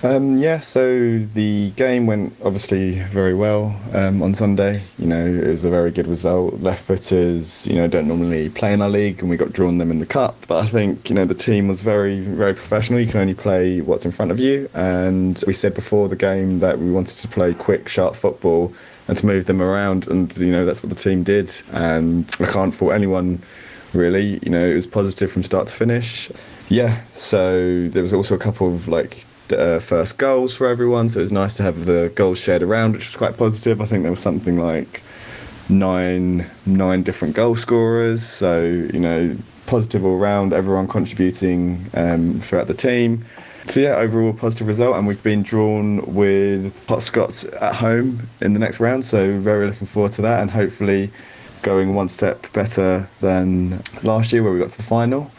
So the game went obviously very well on Sunday. You know, it was a very good result. Left-footers, don't normally play in our league, and we got drawn them in the cup. But I think, the team was very, very professional. You can only play what's in front of you. And we said before the game that we wanted to play quick, sharp football and to move them around. And, that's what the team did. And I can't fault anyone, really. It was positive from start to finish. Yeah, so there was also a couple of, first goals for everyone, so it was nice to have the goals shared around, which was quite positive. I think there was something like nine different goal scorers, so positive all round, everyone contributing throughout the team. So yeah, overall positive result, and we've been drawn with Hot Scots at home in the next round, so very looking forward to that, and hopefully going one step better than last year where we got to the final.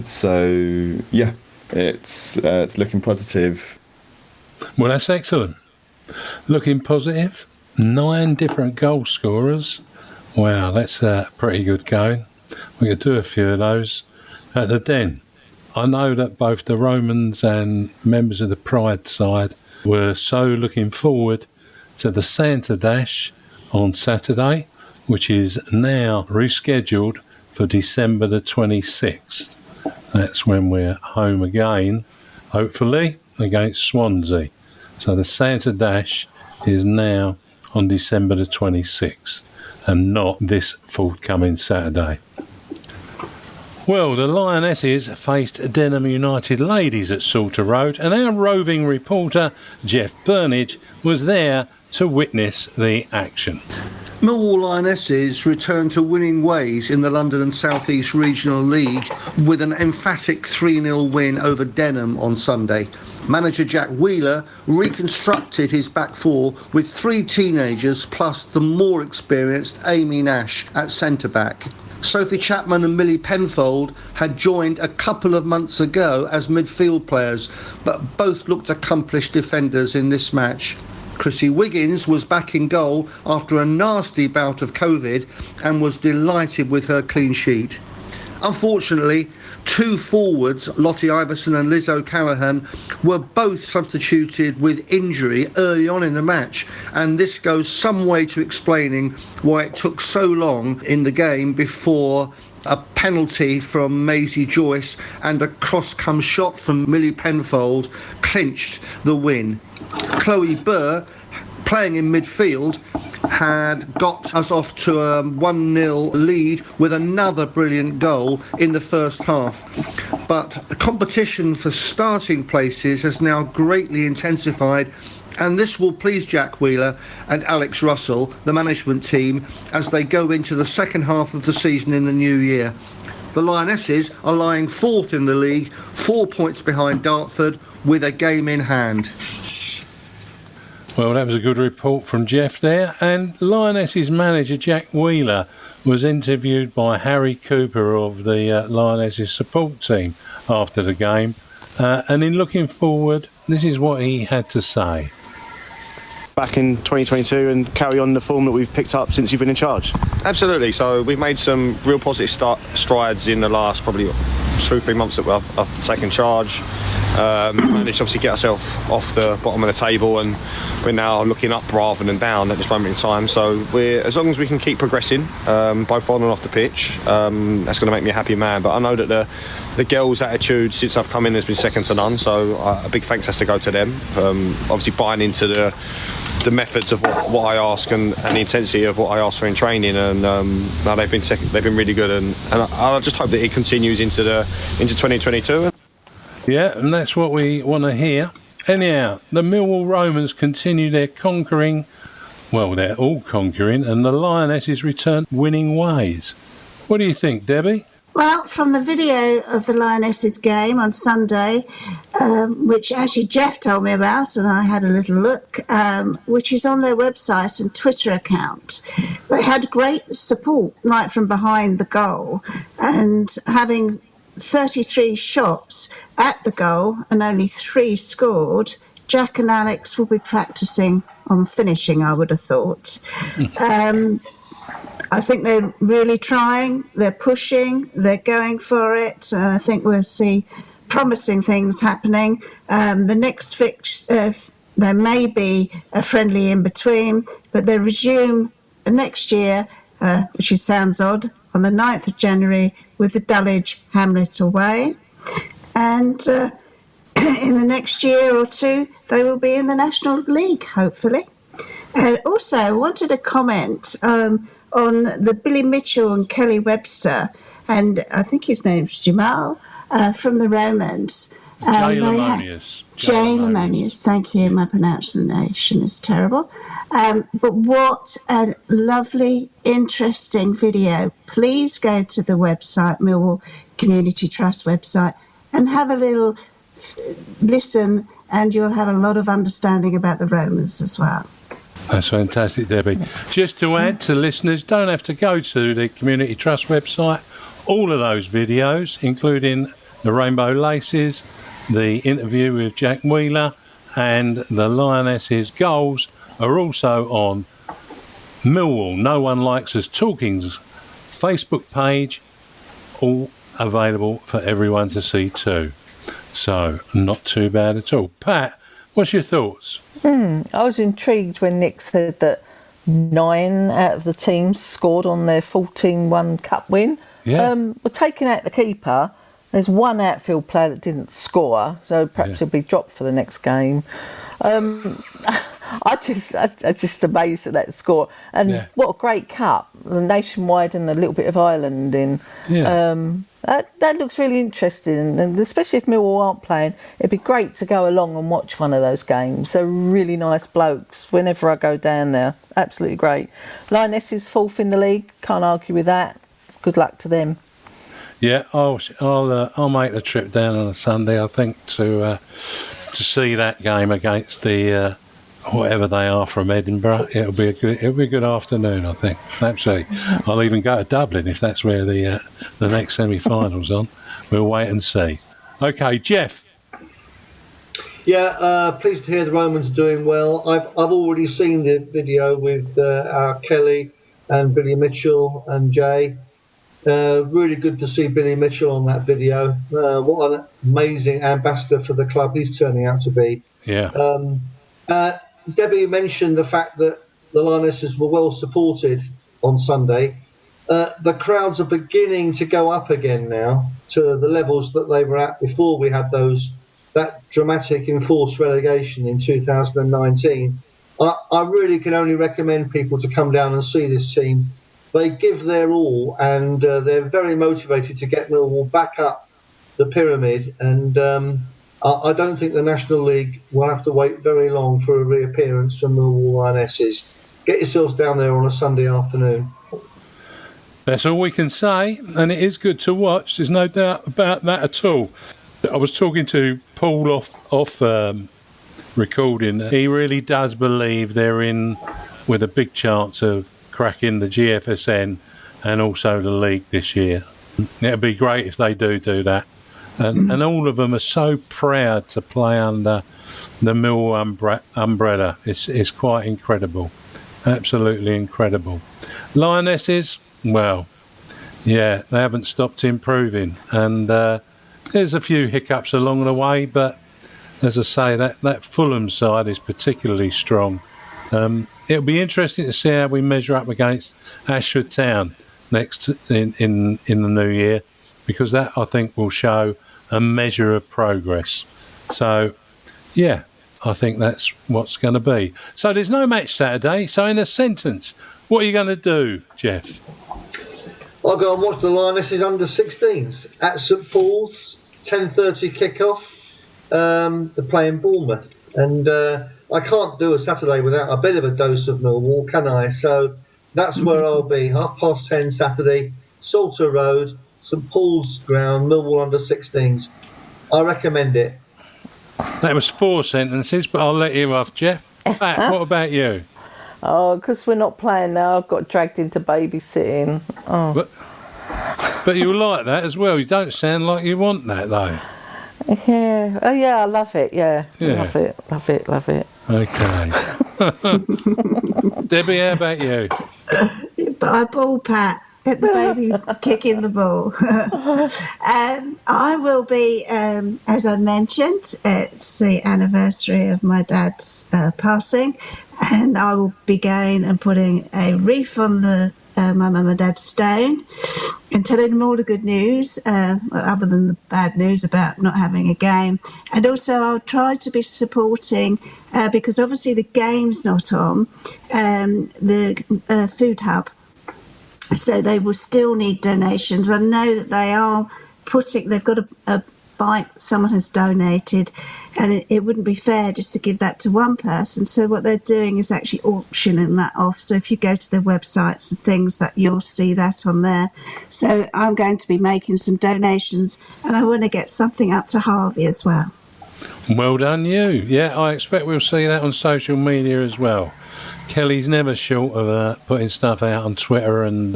So yeah, it's looking positive. Well, that's excellent. Looking positive. 9 different goal scorers. Wow, that's pretty good going. We could do a few of those at the Den. I know that both the Romans and members of the Pride side were so looking forward to the Santa Dash on Saturday, which is now rescheduled for December the 26th. That's when we're home again, hopefully, against Swansea. So the Santa Dash is now on December the 26th and not this forthcoming Saturday. Well, the Lionesses faced Denham United ladies at Salter Road, and our roving reporter, Jeff Burnige, was there to witness the action. Millwall Lionesses returned to winning ways in the London and South East Regional League with an emphatic 3-0 win over Denham on Sunday. Manager Jack Wheeler reconstructed his back four with 3 teenagers plus the more experienced Amy Nash at centre-back. Sophie Chapman and Millie Penfold had joined a couple of months ago as midfield players, but both looked accomplished defenders in this match. Chrissy Wiggins was back in goal after a nasty bout of COVID and was delighted with her clean sheet. Unfortunately, two forwards, Lottie Iverson and Liz O'Callaghan, were both substituted with injury early on in the match, and this goes some way to explaining why it took so long in the game before a penalty from Maisie Joyce and a cross-come shot from Millie Penfold clinched the win. Chloe Burr, playing in midfield, had got us off to a 1-0 lead with another brilliant goal in the first half. But the competition for starting places has now greatly intensified, and this will please Jack Wheeler and Alex Russell, the management team, as they go into the second half of the season in the new year. The Lionesses are lying fourth in the league, 4 points behind Dartford, with a game in hand. Well, that was a good report from Jeff there. And Lionesses manager Jack Wheeler was interviewed by Harry Cooper of the Lionesses support team after the game. And in looking forward, this is what he had to say. Back in 2022 and carry on the form that we've picked up since you've been in charge? Absolutely. So we've made some real positive strides in the last probably 2-3 months that I've taken charge. Managed to obviously get ourselves off the bottom of the table, and we're now looking up rather than down at this moment in time. So as long as we can keep progressing, both on and off the pitch, that's going to make me a happy man. But I know that the girls' attitude since I've come in has been second to none, so a big thanks has to go to them. Obviously buying into the methods of what I ask and the intensity of what I ask for in training, and no, they've been really good, and I just hope that it continues into 2022. Yeah, and that's what we want to hear. Anyhow, the Millwall Romans continue their conquering. Well, they're all conquering, and the Lionesses return winning ways. What do you think, Debbie? Well, from the video of the Lionesses game on Sunday, which actually Jeff told me about, and I had a little look, which is on their website and Twitter account, they had great support right from behind the goal, and having 33 shots at the goal and only 3 scored, Jack and Alex will be practising on finishing, I would have thought. I think they're really trying, they're pushing, they're going for it, and I think we'll see promising things happening. The next fix, there may be a friendly in between, but they resume next year, which sounds odd, on the 9th of January with the Dulwich Hamlet away. And in the next year or two, they will be in the National League, hopefully. Also, I wanted to comment on the Billy Mitchell and Kelly Webster, and I think his name's Jamal, from the Romans. Jay Lamonius. Thank you. My pronunciation is terrible. But what a lovely, interesting video. Please go to the website, Millwall Community Trust website, and have a little listen, and you'll have a lot of understanding about the Romans as well. That's fantastic, Debbie. Just to add to listeners, don't have to go to the Community Trust website. All of those videos, including the Rainbow Laces, the interview with Jack Wheeler, and the Lionesses goals, are also on Millwall No One Likes Us Talking's Facebook page, all available for everyone to see too. So, not too bad at all. Pat, what's your thoughts? I was intrigued when Nick said that 9 out of the teams scored on their 14-1 cup win. Yeah. We're taking out the keeper. There's one outfield player that didn't score, so perhaps he'll be dropped for the next game. I'm just amazed at that score. And what a great cup. Nationwide and a little bit of Ireland in. That looks really interesting. And especially if Millwall aren't playing, it'd be great to go along and watch one of those games. They're really nice blokes whenever I go down there. Absolutely great. Lionesses 4th in the league. Can't argue with that. Good luck to them. Yeah, I'll make the trip down on a Sunday, I think, to see that game against the whatever they are from Edinburgh. It'll be a good afternoon, I think. Absolutely. I'll even go to Dublin if that's where the next semi-final's on. We'll wait and see. Okay, Jeff. Yeah, pleased to hear the Romans are doing well. I've already seen the video with our Kelly and Billy Mitchell and Jay. Really good to see Billy Mitchell on that video. What an amazing ambassador for the club he's turning out to be. Yeah. Debbie mentioned the fact that the Lionesses were well supported on Sunday. The crowds are beginning to go up again now to the levels that they were at before we had that dramatic enforced relegation in 2019. I really can only recommend people to come down and see this team. They give their all, and they're very motivated to get Millwall back up the pyramid. And I don't think the National League will have to wait very long for a reappearance from Millwall Lionesses. Get yourselves down there on a Sunday afternoon. That's all we can say, and it is good to watch. There's no doubt about that at all. I was talking to Paul off recording. He really does believe they're in with a big chance of cracking the GFSN and also the league this year. It'd be great if they do that. And all of them are so proud to play under the Millwall umbrella. It's quite incredible. Absolutely incredible. Lionesses, well, yeah, they haven't stopped improving. And there's a few hiccups along the way, but as I say, that Fulham side is particularly strong. It'll be interesting to see how we measure up against Ashford Town next in the new year, because that, I think, will show a measure of progress. So, yeah, I think that's what's going to be. So there's no match Saturday. So in a sentence, what are you going to do, Jeff? I'll go and watch the Lionesses under 16s at St Paul's, 10:30 kickoff. They're playing Bournemouth, and I can't do a Saturday without a bit of a dose of Millwall, can I? So that's where I'll be, 10:30 Saturday, Salter Road, St Paul's ground, Millwall under 16s. I recommend it. That was 4 sentences, but I'll let you off, Jeff. Pat, what about you? Oh, because we're not playing now, I've got dragged into babysitting. Oh. But you like that as well. You don't sound like you want that, though. Yeah. Oh, yeah, I love it, yeah. Yeah. Love it. Okay. Debbie, how about you? But I ball Pat at the baby kicking the ball. I will be, as I mentioned, it's the anniversary of my dad's passing, and I will be going and putting a wreath on my mum and dad's stone and telling them all the good news, other than the bad news about not having a game. And also I'll try to be supporting, because obviously the game's not on, the food hub. So they will still need donations. I know that they've got a bike someone has donated, and it wouldn't be fair just to give that to one person. So what they're doing is actually auctioning that off. So if you go to their websites and things, that you'll see that on there. So I'm going to be making some donations, and I want to get something up to Harvey as well. Well done, you. Yeah, I expect we'll see that on social media as well. Kelly's never short of putting stuff out on Twitter and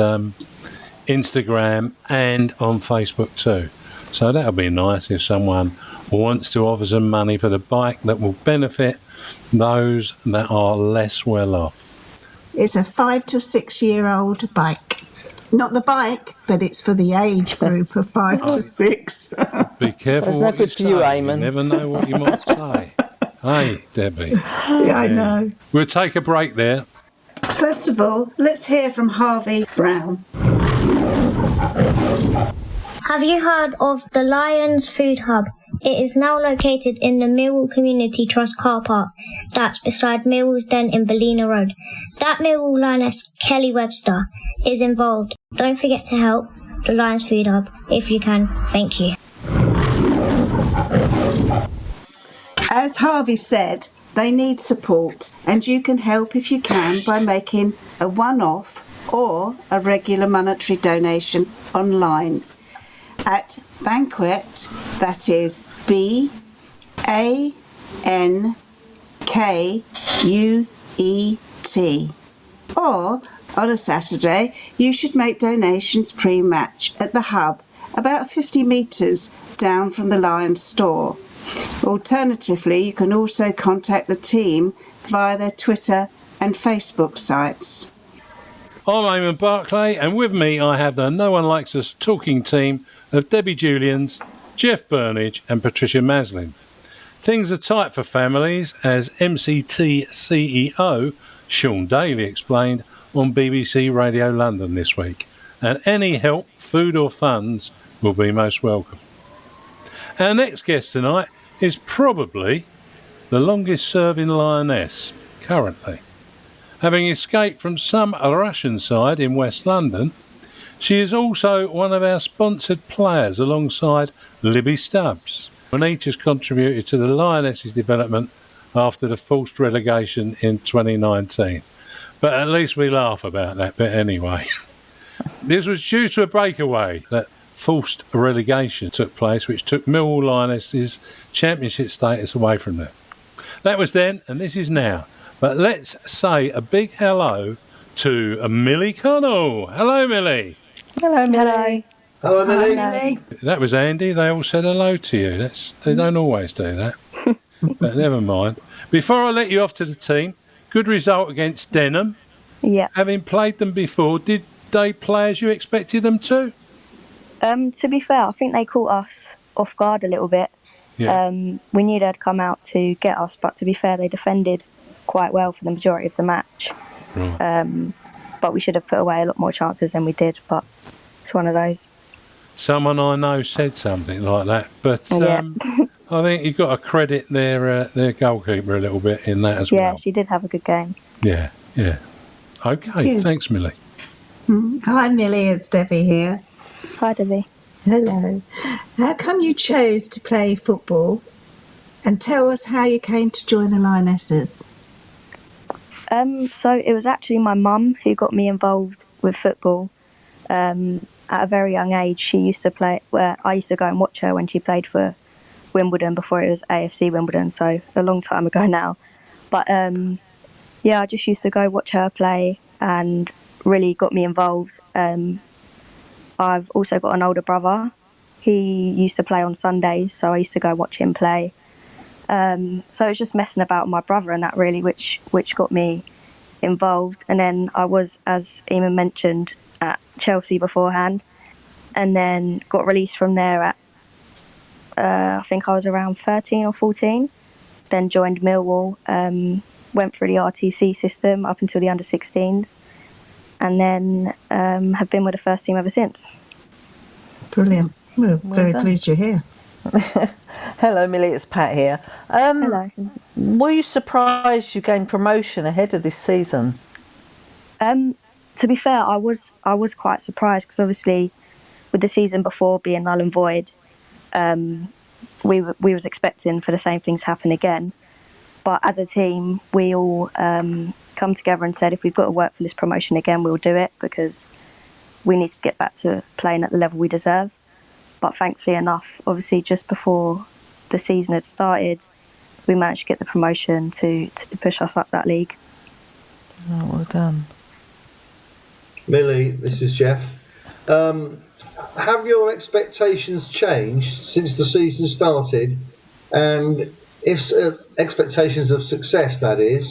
Instagram and on Facebook too. So that'll be nice if someone wants to offer some money for the bike that will benefit those that are less well off. It's a 5 to 6 year old bike. Not the bike, but it's for the age group of 5 to 6. Be careful what you say. You never know what you might say. Hey, Debbie. Yeah, I know. We'll take a break there. First of all, let's hear from Harvey Brown. Have you heard of the Lions Food Hub? It is now located in the Millwall Community Trust car park. That's beside Millwall's Den in Ballina Road. That Millwall Lioness, Kelly Webster, is involved. Don't forget to help the Lions Food Hub if you can. Thank you. As Harvey said, they need support, and you can help if you can by making a one-off or a regular monetary donation online at Banquet, that is BANKUET. Or on a Saturday, you should make donations pre-match at the hub, about 50 metres down from the Lions store. Alternatively, you can also contact the team via their Twitter and Facebook sites. I'm Eamonn Barclay, and with me I have the No One Likes Us talking team of Debbie Julians, Jeff Burnige and Patricia Maslin. Things are tight for families, as MCT CEO Sean Daly explained on BBC Radio London this week, and any help, food or funds, will be most welcome. Our next guest tonight is probably the longest serving lioness currently. Having escaped from some Russian side in West London, she is also one of our sponsored players alongside Libby Stubbs, and each has contributed to the Lionesses' development after the forced relegation in 2019. But at least we laugh about that bit anyway. This was due to a breakaway that forced relegation took place, which took Millwall Lionesses' championship status away from them. That was then, and this is now. But let's say a big hello to Millie Connell. Hello, Millie. Hello, Millie. Hello, Millie. That was Andy. They all said hello to you. They don't always do that. But never mind. Before I let you off to the team, good result against Denham. Yeah. Having played them before, did they play as you expected them to? To be fair, I think they caught us off guard a little bit. Yeah. We knew they'd come out to get us, but to be fair, they defended quite well for the majority of the match. Right. But we should have put away a lot more chances than we did, but it's one of those. Someone I know said something like that, but I think you've got to credit their goalkeeper a little bit in that as well. Yeah, she did have a good game. Yeah. Okay, thanks, Millie. Hi, Millie, it's Debbie here. Hi, Debbie. Hello. How come you chose to play football? And tell us how you came to join the Lionesses. So it was actually my mum who got me involved with football. At a very young age, she used to play. I used to go and watch her when she played for Wimbledon before it was AFC Wimbledon, so a long time ago now. But I just used to go watch her play and really got me involved. I've also got an older brother. He used to play on Sundays, so I used to go watch him play. So it was just messing about with my brother and that really, which got me involved. And then I was, as Eamonn mentioned, at Chelsea beforehand, and then got released from there at I think I was around 13 or 14. Then joined Millwall, went through the RTC system up until the under-16s, and then have been with the first team ever since. Brilliant. We're very pleased you're here. Hello, Millie, it's Pat here. Hello. Were you surprised you gained promotion ahead of this season? To be fair, I was quite surprised because obviously with the season before being null and void, we was expecting for the same things to happen again. But as a team, we all come together and said if we've got to work for this promotion again, we'll do it because we need to get back to playing at the level we deserve. But thankfully enough, obviously just before the season had started, we managed to get the promotion to push us up that league. Oh, well done. Millie, this is Jeff. Have your expectations changed since the season started? And if expectations of success, that is,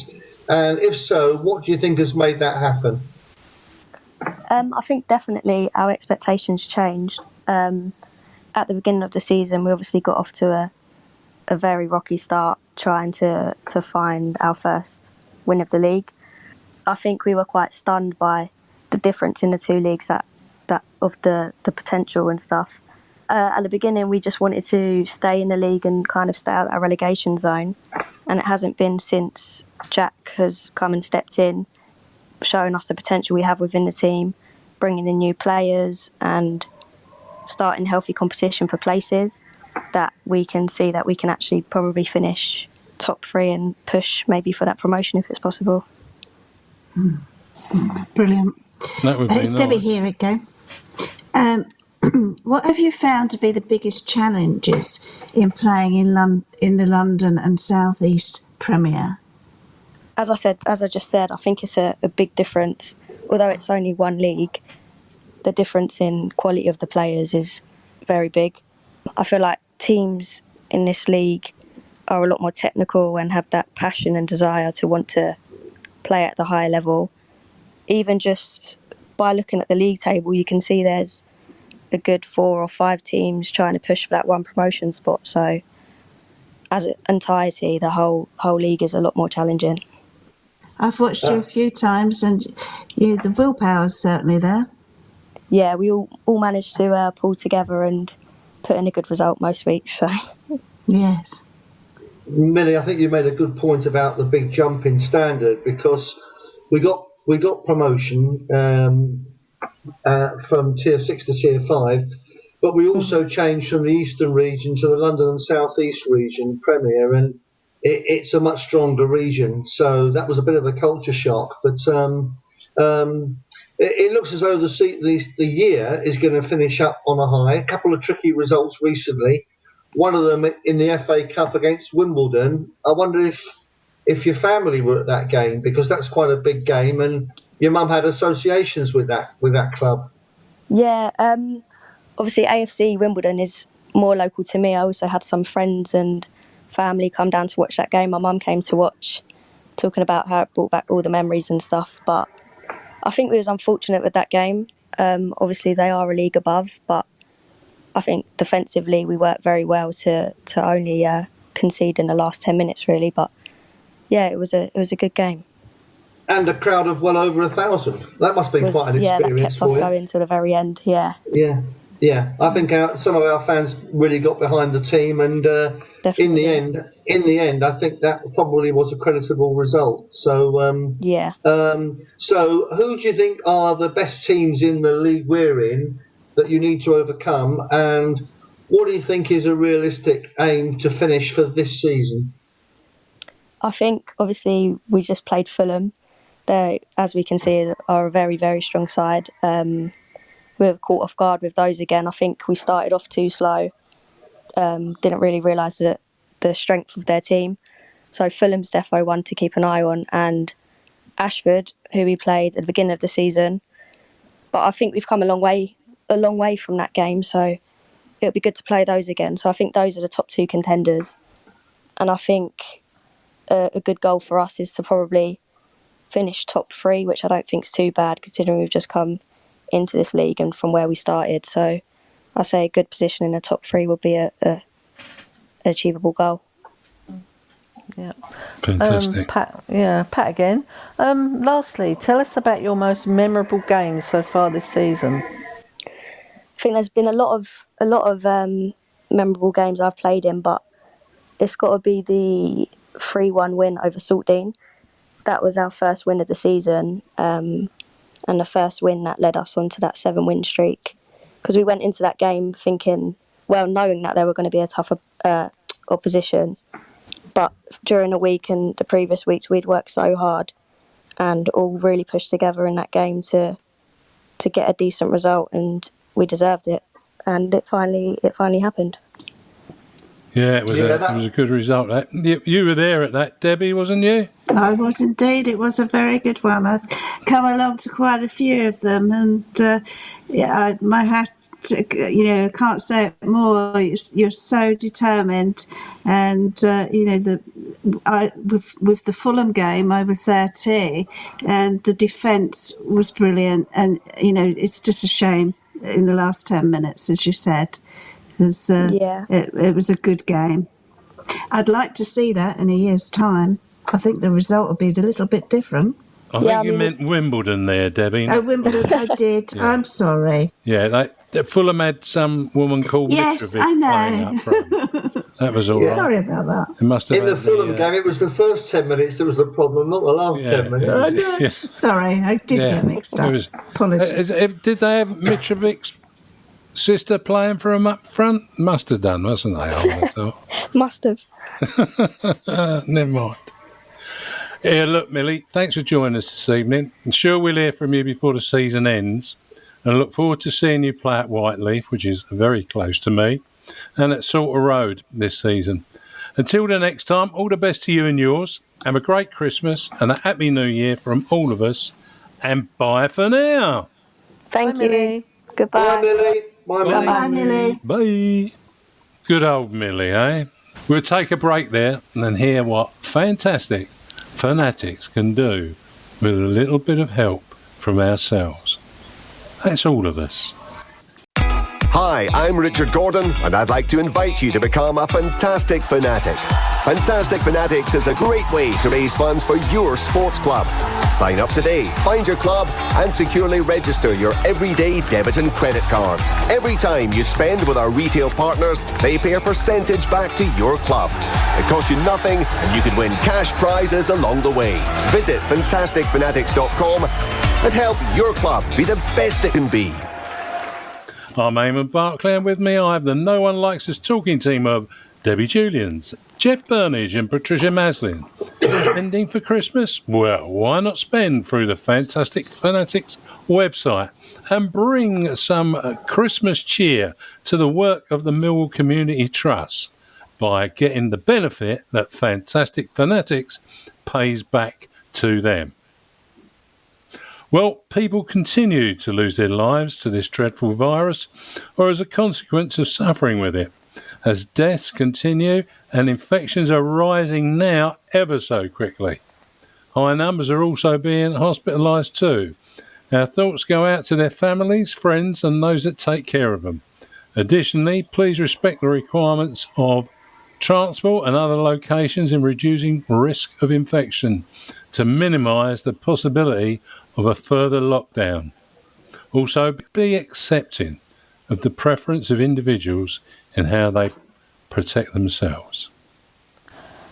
and if so, what do you think has made that happen? I think definitely our expectations changed. At the beginning of the season, we obviously got off to a very rocky start trying to find our first win of the league. I think we were quite stunned by the difference in the two leagues that of the potential and stuff. At the beginning, we just wanted to stay in the league and kind of stay out of that relegation zone. And it hasn't been since Jack has come and stepped in, showing us the potential we have within the team, bringing in new players and starting healthy competition for places, that we can see that we can actually probably finish top 3 and push maybe for that promotion if it's possible. Brilliant. That would be It's nice. Debbie here again. What have you found to be the biggest challenges in playing in the London and South East Premier? As I just said, I think it's a big difference. Although it's only one league, the difference in quality of the players is very big. I feel like teams in this league are a lot more technical and have that passion and desire to want to play at the higher level. Even just by looking at the league table, you can see there's a good 4 or 5 teams trying to push for that one promotion spot. So as an entirety, the whole league is a lot more challenging. I've watched you a few times, and the willpower's certainly there. Yeah, we all managed to pull together and put in a good result most weeks. So yes. Millie, I think you made a good point about the big jump in standard, because we got promotion from Tier 6 to Tier 5, but we also changed from the Eastern region to the London and South East region Premier, and it's a much stronger region. So that was a bit of a culture shock, but it looks as though the year is going to finish up on a high. A couple of tricky results recently. One of them in the FA Cup against Wimbledon. I wonder if your family were at that game, because that's quite a big game, and your mum had associations with that club. Yeah, obviously AFC Wimbledon is more local to me. I also had some friends and family come down to watch that game. My mum came to watch, talking about how it brought back all the memories and stuff. But I think we was unfortunate with that game. Obviously they are a league above, but I think defensively we worked very well to only concede in the last 10 minutes really. But yeah, it was a good game. And a crowd of well over 1,000. That must be quite an experience. Yeah, that kept us going to the very end. Yeah. Yeah. I think some of our fans really got behind the team, and in the end, I think that probably was a creditable result. So yeah. So who do you think are the best teams in the league we're in that you need to overcome, and what do you think is a realistic aim to finish for this season? I think obviously we just played Fulham. They, as we can see, are a very, very strong side. We were caught off guard with those again. I think we started off too slow. Didn't really realise the strength of their team. So Fulham's defo one to keep an eye on, and Ashford, who we played at the beginning of the season. But I think we've come a long way from that game. So it'll be good to play those again. So I think those are the top 2 contenders. And I think a good goal for us is to probably finish top 3, which I don't think is too bad considering we've just come into this league and from where we started. So I say a good position in the top 3 would be a achievable goal. Yeah. Fantastic. Pat again. Lastly, tell us about your most memorable games so far this season. I think there's been a lot of memorable games I've played in, but it's got to be the 3-1 win over Saltdean. That was our first win of the season, and the first win that led us onto that 7-win streak. Because we went into that game knowing that there were going to be a tougher opposition. But during the week and the previous weeks, we'd worked so hard and all really pushed together in that game to get a decent result, and we deserved it. And it finally happened. Yeah, it was a good result. You were there at that, Debbie, wasn't you? I was indeed. It was a very good one. I've come along to quite a few of them, and my hat, I can't say it more. You're so determined, and with the Fulham game, I was there too, and the defence was brilliant. And it's just a shame in the last 10 minutes, as you said. It was a good game. I'd like to see that in a year's time. I think the result will be a little bit different. I think you meant Wimbledon there, Debbie. Oh, Wimbledon, I did. Yeah. I'm sorry. Yeah, Fulham had some woman called Mitrovic I know. playing up front. That was all right. Sorry about that. It must have in the Fulham game, it was the first 10 minutes that was the problem, not the last 10 minutes. Sorry, I did get mixed up. Apologies. Did they have Mitrovic's sister playing for him up front? Must have done, wasn't they? I thought. Must have. Never mind. Yeah, look, Millie, thanks for joining us this evening. I'm sure we'll hear from you before the season ends, and I look forward to seeing you play at Whiteleaf, which is very close to me, and at Salter Road this season. Until the next time, all the best to you and yours. Have a great Christmas and a happy New Year from all of us, and bye for now. Thank you. Millie. Goodbye. Bye, Millie. Bye, Millie. Bye. Good old Millie, eh? We'll take a break there and then hear what fantastic fanatics can do with a little bit of help from ourselves. That's all of us. Hi, I'm Richard Gordon, and I'd like to invite you to become a Fantastic Fanatic. Fantastic Fanatics is a great way to raise funds for your sports club. Sign up today, find your club, and securely register your everyday debit and credit cards. Every time you spend with our retail partners, they pay a percentage back to your club. It costs you nothing, and you can win cash prizes along the way. Visit fantasticfanatics.com and help your club be the best it can be. I'm Eamonn Barclay, and with me I have the No One Likes Us talking team of Debbie Julians, Jeff Burnige and Patricia Maslin. Spending for Christmas? Well, why not spend through the Fantastic Fanatics website and bring some Christmas cheer to the work of the Millwall Community Trust by getting the benefit that Fantastic Fanatics pays back to them. Well, people continue to lose their lives to this dreadful virus or as a consequence of suffering with it, as deaths continue and infections are rising now ever so quickly. High numbers are also being hospitalised too. Our thoughts go out to their families, friends and those that take care of them. Additionally, please respect the requirements of transport and other locations in reducing risk of infection to minimise the possibility of a further lockdown. Also, be accepting of the preference of individuals in how they protect themselves.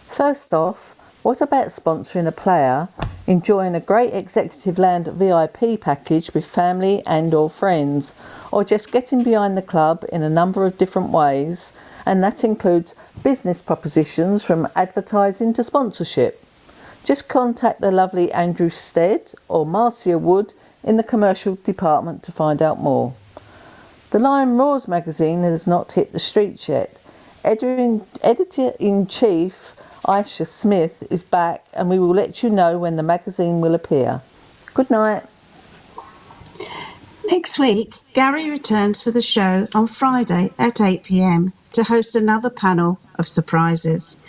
First off, what about sponsoring a player, enjoying a great Executive Lounge VIP package with family and or friends, or just getting behind the club in a number of different ways, and that includes business propositions from advertising to sponsorship? Just contact the lovely Andrew Stead or Marcia Wood in the commercial department to find out more. The Lion Roars magazine has not hit the streets yet. Editor-in-Chief Aisha Smith is back, and we will let you know when the magazine will appear. Good night. Next week, Gary returns for the show on Friday at 8 p.m. to host another panel of surprises.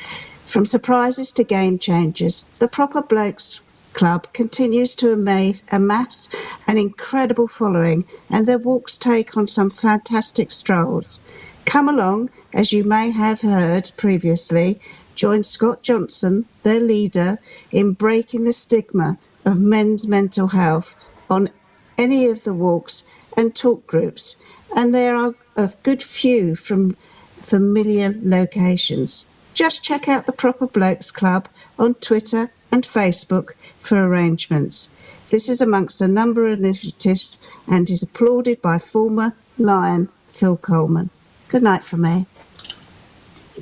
From surprises to game changers, the Proper Blokes Club continues to amass an incredible following, and their walks take on some fantastic strolls. Come along, as you may have heard previously, join Scott Johnson, their leader, in breaking the stigma of men's mental health on any of the walks and talk groups, and there are a good few from familiar locations. Just check out the Proper Blokes Club on Twitter and Facebook for arrangements. This is amongst a number of initiatives and is applauded by former Lion Phil Coleman. Good night from me.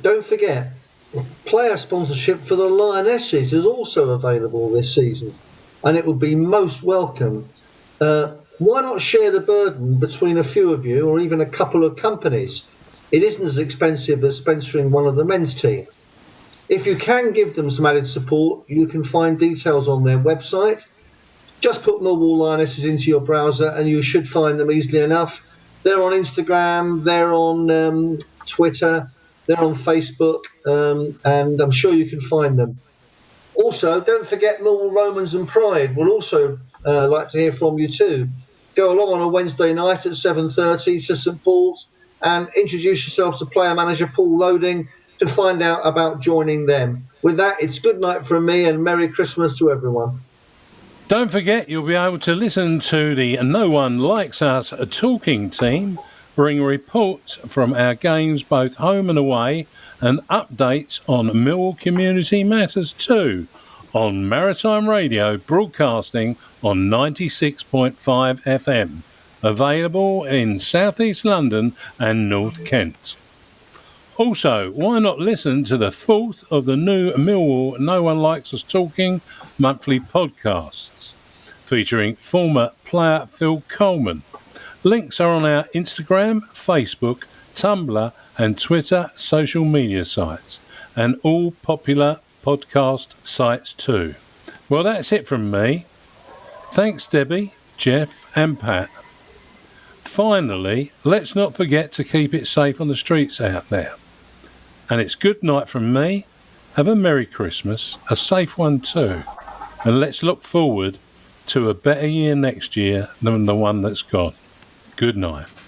Don't forget, player sponsorship for the Lionesses is also available this season, and it would be most welcome. Why not share the burden between a few of you or even a couple of companies? It isn't as expensive as sponsoring one of the men's team. If you can give them some added support, you can find details on their website. Just put Millwall Lionesses into your browser and you should find them easily enough. They're on Instagram, they're on Twitter, they're on Facebook, and I'm sure you can find them. Also, don't forget Millwall Romans and Pride. We'll also like to hear from you too. Go along on a Wednesday night at 7:30 to St Paul's and introduce yourself to player manager Paul Loding to find out about joining them. With that, it's good night from me and Merry Christmas to everyone. Don't forget, you'll be able to listen to the No One Likes Us talking team bring reports from our games both home and away and updates on Millwall community matters too on Maritime Radio, broadcasting on 96.5 FM, available in South East London and North Kent. Also, why not listen to the fourth of the new Millwall No One Likes Us Talking monthly podcasts, featuring former player Phil Coleman. Links are on our Instagram, Facebook, Tumblr and Twitter social media sites, and all popular podcast sites too. Well, that's it from me. Thanks Debbie, Jeff and Pat. Finally, let's not forget to keep it safe on the streets out there. And it's good night from me. Have a Merry Christmas, a safe one too. And let's look forward to a better year next year than the one that's gone. Good night.